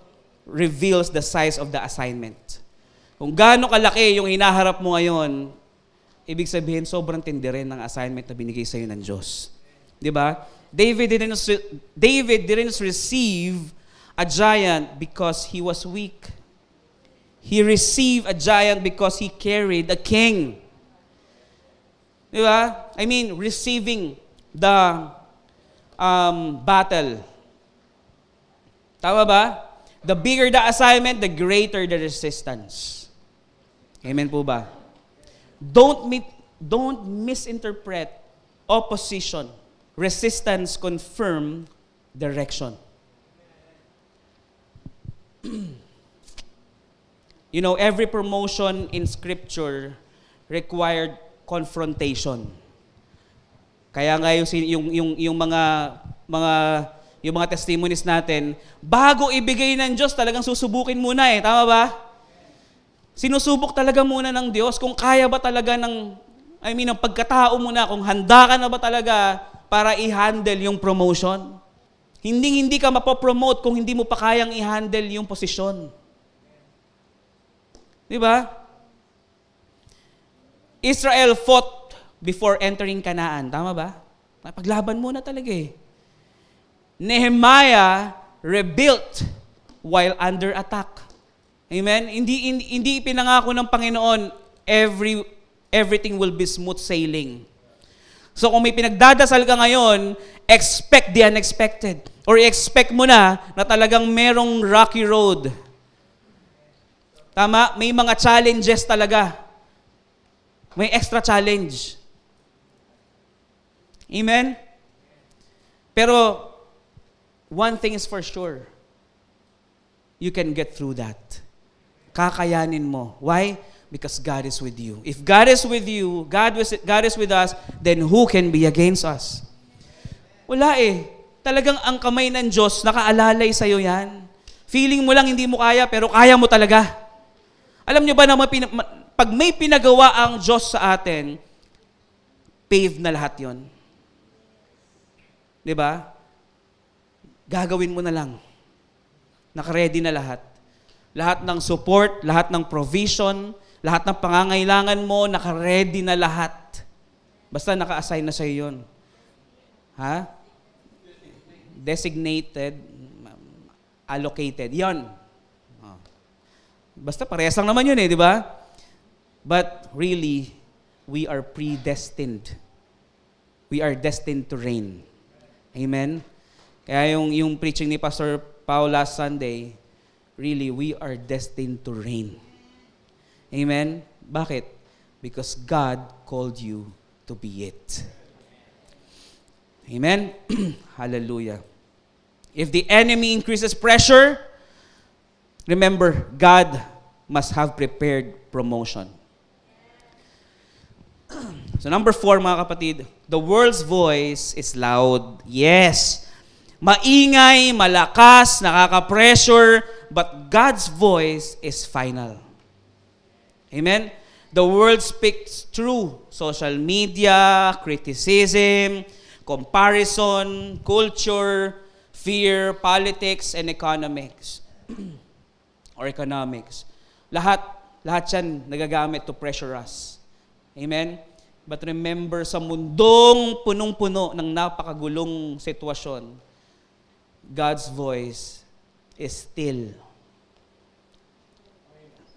reveals the size of the assignment. Kung gaano kalaki yung hinaharap mo ngayon, ibig sabihin, sobrang tindi rin ng assignment na binigay sa iyo ng Diyos. Di ba? David didn't receive a giant because he was weak. He received a giant because he carried a king. Di ba? I mean, receiving the battle. Tama ba? The bigger the assignment, the greater the resistance. Amen po ba? Don't misinterpret opposition. Resistance confirm direction. You know, every promotion in Scripture required confrontation. Kaya nga yung mga testimonies natin, bago ibigay ng Diyos, talagang susubukin muna eh. Tama ba? Sinusubok talaga muna ng Diyos kung kaya ba talaga ang pagkatao mo na, kung handa ka na ba talaga para i-handle yung promotion. Hindi ka mapopromote kung hindi mo pa kayang i-handle yung posisyon. Di ba? Israel fought before entering Canaan. Tama ba? Paglaban muna talaga eh. Nehemiah rebuilt while under attack. Amen? Hindi pinangako ng Panginoon everything will be smooth sailing. So kung may pinagdadasal ka ngayon, expect the unexpected. Or expect mo na talagang merong rocky road. Tama? May mga challenges talaga. May extra challenge. Amen? Pero, one thing is for sure. You can get through that. Kakayanin mo. Why? Because God is with you. If God is with you, God is with us, then who can be against us? Wala eh. Talagang ang kamay ng Diyos, nakaalalay sa'yo yan. Feeling mo lang hindi mo kaya, pero kaya mo talaga. Alam niyo ba na pag may pinagawa ang Diyos sa atin, paved na lahat yon. 'Di ba? Gagawin mo na lang. Naka-ready na lahat. Lahat ng support, lahat ng provision, lahat ng pangangailangan mo, naka-ready na lahat. Basta naka-assign na sa'yo yun. Ha? Designated, allocated. Yan. Basta parehas lang naman yun di ba? But really, we are predestined. We are destined to reign. Amen? Kaya yung preaching ni Pastor Paul last Sunday, really, we are destined to reign. Amen? Bakit? Because God called you to be it. Amen? Hallelujah. If the enemy increases pressure, remember, God must have prepared promotion. So number 4, mga kapatid, the world's voice is loud. Yes. Maingay, malakas, nakaka-pressure, but God's voice is final. Amen? The world speaks through social media, criticism, comparison, culture, fear, politics, and economics. Or economics. Lahat yan nagagamit to pressure us. Amen? But remember, sa mundong punong-puno ng napakagulong sitwasyon, God's voice is still.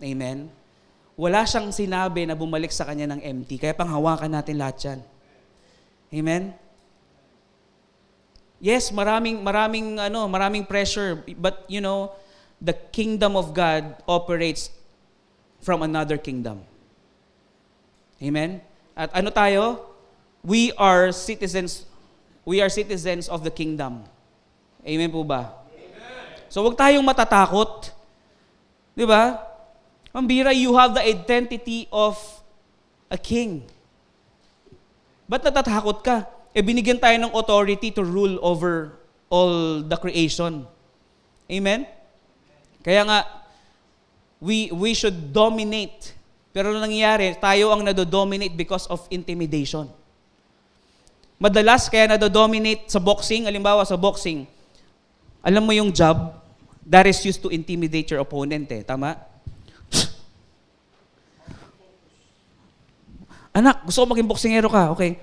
Amen? Wala siyang sinabi na bumalik sa kanya ng empty. Kaya panghawakan natin lahat yan. Amen? Yes, maraming pressure. But, the kingdom of God operates from another kingdom. Amen? At ano tayo? We are citizens of the kingdom. Amen po ba? Amen. So wag tayong matatakot. 'Di ba? Pambira, you have the identity of a king. Ba't natatakot ka? Binigyan tayo ng authority to rule over all the creation. Amen? Kaya nga, we should dominate. Pero nangyayari, tayo ang nado-dominate because of intimidation. Madalas kaya nado-dominate sa boxing, halimbawa sa boxing, alam mo yung jab, that is used to intimidate your opponent tama? Anak, gusto ko maging boksingero ka, okay?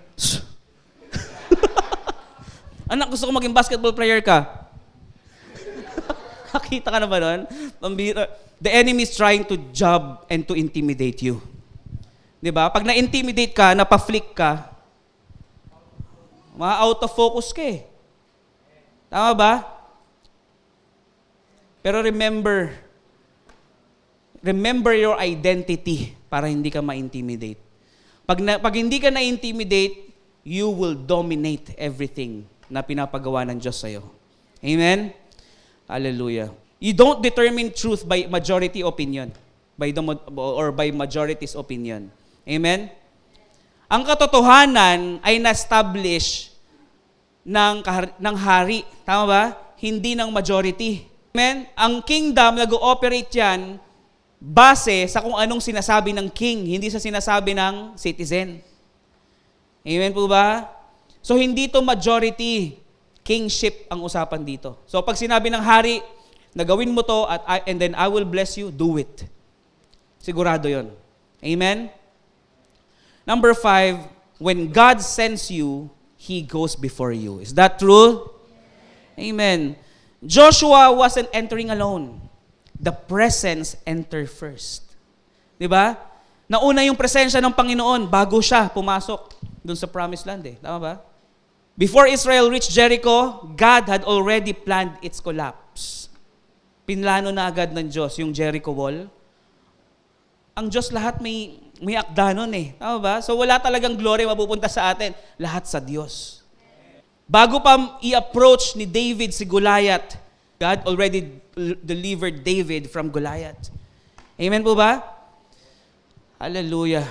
Anak, gusto ko maging basketball player ka. Nakita ka na ba nun? Pambira. The enemy is trying to jab and to intimidate you. 'Di ba? Pag na-intimidate ka, napa-flick ka, ma-out of focus ka Tama ba? Pero remember your identity para hindi ka ma-intimidate. Pag hindi ka na-intimidate, you will dominate everything na pinapagawa ng Diyos sa'yo. Amen? Hallelujah. You don't determine truth by majority opinion, or by majority's opinion. Amen? Ang katotohanan ay na-establish ng hari. Tama ba? Hindi ng majority. Amen? Ang kingdom, nag-ooperate yan base sa kung anong sinasabi ng king, hindi sa sinasabi ng citizen. Amen po ba? So, hindi to majority. Kingship ang usapan dito. So, pag sinabi ng hari, nagawin mo to and then I will bless you, do it. Sigurado yon. Amen? Number 5, when God sends you, He goes before you. Is that true? Amen. Joshua wasn't entering alone. The presence entered first. Diba? Nauna yung presensya ng Panginoon bago siya pumasok dun sa promised land Tama ba? Before Israel reached Jericho, God had already planned its collapse. Pinlano na agad ng Diyos yung Jericho wall. Ang Diyos lahat may akda nun Tama ba? So wala talagang glory mapupunta sa atin. Lahat sa Diyos. Bago pa i-approach ni David si Goliath, God already delivered David from Goliath. Amen po ba? Hallelujah.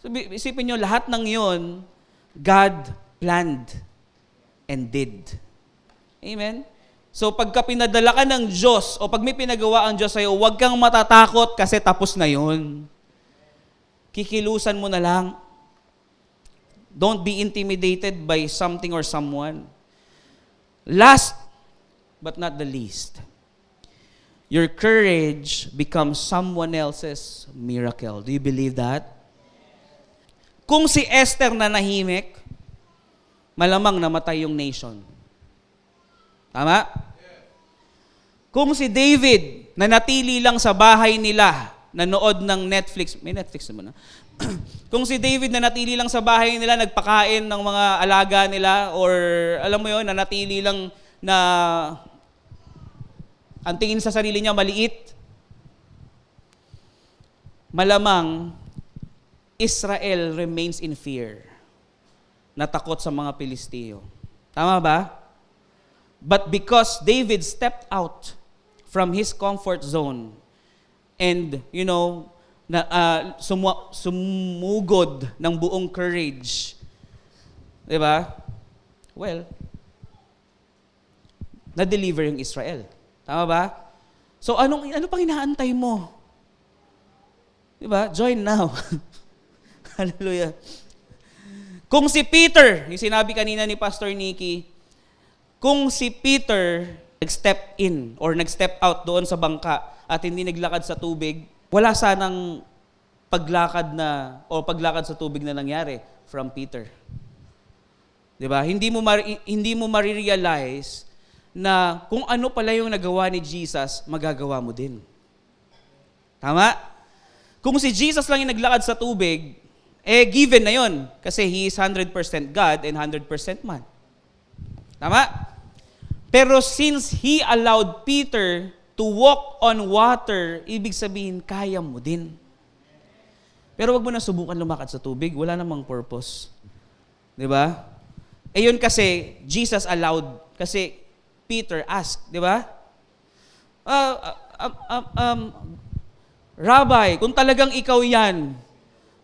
So isipin nyo, lahat ng yon, God planned and did. Amen? So pagka pinadala ka ng Diyos o pag may pinagawa ang Diyos sa'yo, huwag kang matatakot kasi tapos na yun. Kikilusan mo na lang. Don't be intimidated by something or someone. Last but not the least, your courage becomes someone else's miracle. Do you believe that? Kung si Esther nanahimik, malamang namatay yung nation. Tama? Kung si David nanatili lang sa bahay nila, nanood ng Netflix, may Netflix naman na. Kung si David nanatili lang sa bahay nila, nagpakain ng mga alaga nila, or alam mo yun, nanatili lang na ang tingin sa sarili niya maliit, malamang Israel remains in fear. Natakot sa mga Pilisteo. Tama ba? But because David stepped out from his comfort zone and, sumugod ng buong courage, di ba? Well, na-deliver yung Israel. Tama ba? So ano pang inaantay mo? Di ba? Join now. Hallelujah. Kung si Peter, yung sinabi kanina ni Pastor Nikki, kung si Peter nag-step in or nag-step out doon sa bangka at hindi naglakad sa tubig, wala sanang paglakad sa tubig na nangyari from Peter. 'Di ba? Hindi mo ma-realize na kung ano pala yung nagawa ni Jesus, magagawa mo din. Tama? Kung si Jesus lang yung naglakad sa tubig, given na yon kasi He is 100% God and 100% man. Tama? Pero since He allowed Peter to walk on water, ibig sabihin, kaya mo din. Pero wag mo na subukan lumakad sa tubig, wala namang purpose. 'Di ba? Yun kasi, Jesus allowed, kasi Peter asked, di ba? Rabbi, kung talagang ikaw yan,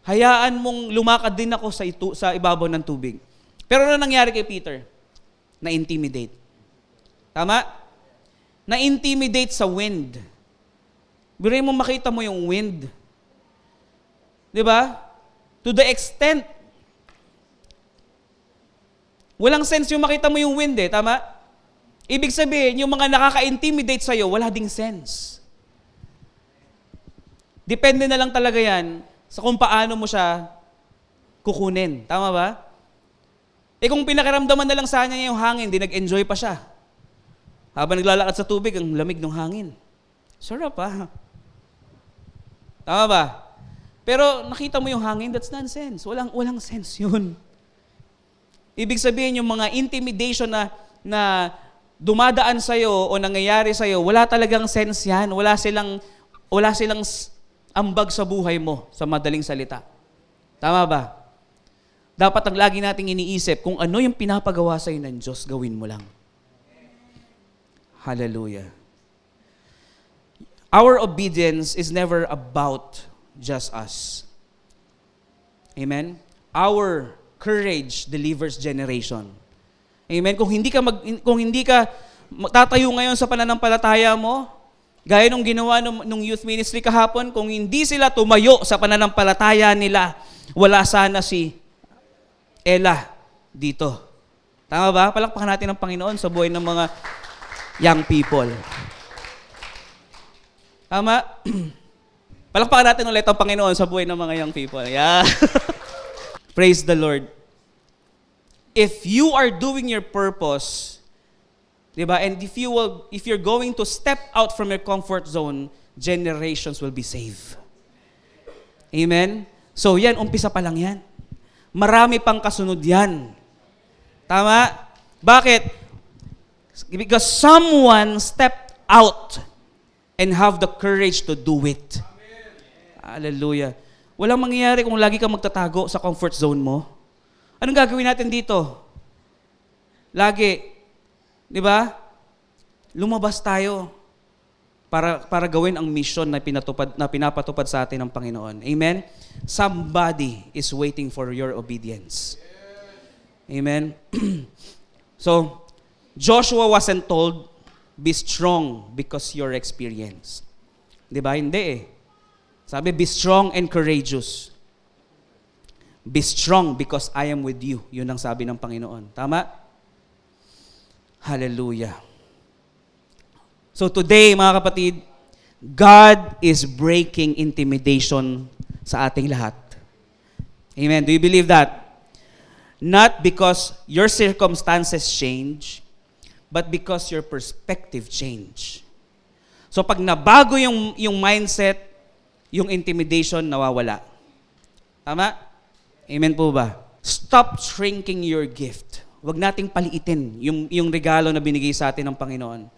hayaan mong lumakad din ako sa ibabaw ng tubig. Pero ano nangyari kay Peter? Na-intimidate. Tama? Na-intimidate sa wind. Biruin mo makita mo yung wind. Di ba? To the extent, walang sense yung makita mo yung wind tama? Ibig sabihin, yung mga nakaka-intimidate sa'yo, wala ding sense. Depende na lang talaga yan sa kung paano mo siya kukunin. Tama ba? Kung pinakiramdaman na lang sana niya yung hangin, di nag-enjoy pa siya. Habang naglalakad sa tubig, ang lamig ng hangin. Sarap Tama ba? Pero nakita mo yung hangin, that's nonsense. Walang sense yun. Ibig sabihin, yung mga intimidation na dumadaan sa'yo o nangyayari sa'yo, wala talagang sense yan. Wala silang ambag sa buhay mo, sa madaling salita. Tama ba? Dapat ang lagi nating iniisip, kung ano yung pinapagawa sa'yo ng Diyos, gawin mo lang. Hallelujah. Our obedience is never about just us. Amen? Our courage delivers generation. Amen. Kung hindi ka tatayo ngayon sa pananampalataya mo, gaya nung ginawa nung youth ministry kahapon, kung hindi sila tumayo sa pananampalataya nila, wala sana si Ella dito. Tama ba? Palakpakan natin ang Panginoon sa buhay ng mga young people. Tama? Palakpakan natin ulit ang Panginoon sa buhay ng mga young people. Yeah. Praise the Lord. If you are doing your purpose, diba? And if you're going to step out from your comfort zone, generations will be saved. Amen? So yan, umpisa pa lang yan. Marami pang kasunod yan. Tama? Bakit? Because someone stepped out and have the courage to do it. Hallelujah. Walang mangyayari kung lagi kang magtatago sa comfort zone mo. Anong gagawin natin dito? Lagi, di ba? Lumabas tayo para gawin ang mission na pinapatupad sa atin ng Panginoon. Amen? Somebody is waiting for your obedience. Amen? So, Joshua wasn't told, be strong because you're experienced. Di ba? Hindi Sabi, be strong and courageous. Be strong because I am with you. Yun ang sabi ng Panginoon. Tama? Hallelujah. So today, mga kapatid, God is breaking intimidation sa ating lahat. Amen. Do you believe that? Not because your circumstances change, but because your perspective change. So pag nabago yung mindset, yung intimidation nawawala. Tama? Amen po ba? Stop shrinking your gift. Huwag nating paliitin yung regalo na binigay sa atin ng Panginoon.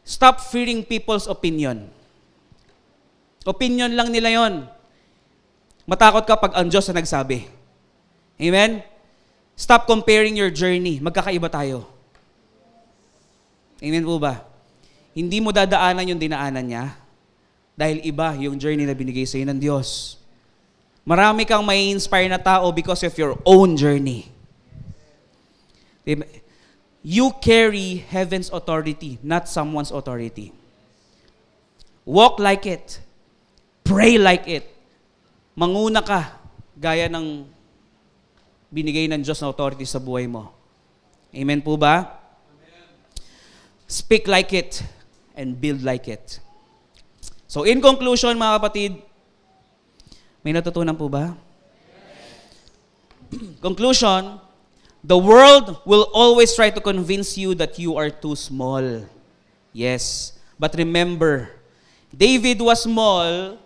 Stop fearing people's opinion. Opinion lang nila yon. Matakot ka pag ang Diyos na nagsabi. Amen? Stop comparing your journey. Magkakaiba tayo. Amen po ba? Hindi mo dadaanan yung dinaanan niya dahil iba yung journey na binigay sa iyo ng Diyos. Marami kang may inspire na tao because of your own journey. You carry heaven's authority, not someone's authority. Walk like it. Pray like it. Manguna ka gaya ng binigay ng Diyos na authority sa buhay mo. Amen po ba? Amen. Speak like it and build like it. So in conclusion, mga kapatid, may natutunan po ba? Conclusion, the world will always try to convince you that you are too small. Yes. But remember, David was small,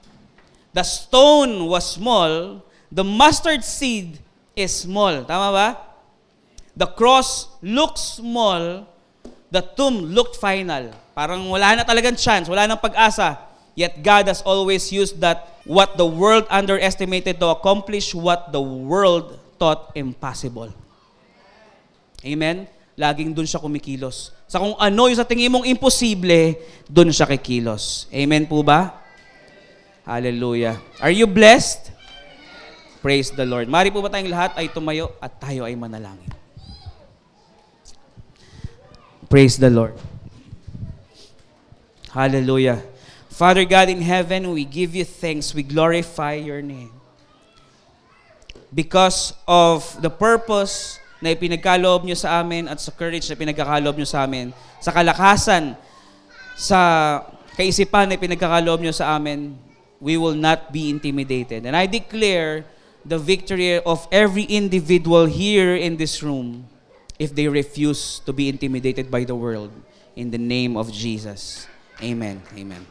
the stone was small, the mustard seed is small. Tama ba? The cross looked small, the tomb looked final. Parang wala na talagang chance, wala nang pag-asa. Yet God has always used that what the world underestimated to accomplish what the world thought impossible. Amen? Laging dun siya kumikilos. Sa kung ano yung sa tingin mong imposible, dun siya kikilos. Amen po ba? Hallelujah. Are you blessed? Praise the Lord. Mari po ba tayong lahat ay tumayo at tayo ay manalangin? Praise the Lord. Hallelujah. Father God in heaven, we give you thanks. We glorify your name. Because of the purpose na ipinagkaloob nyo sa amin at sa courage na pinagkakaloob nyo sa amin, sa kalakasan, sa kaisipan na pinagkakaloob nyo sa amin, we will not be intimidated. And I declare the victory of every individual here in this room if they refuse to be intimidated by the world. In the name of Jesus. Amen. Amen.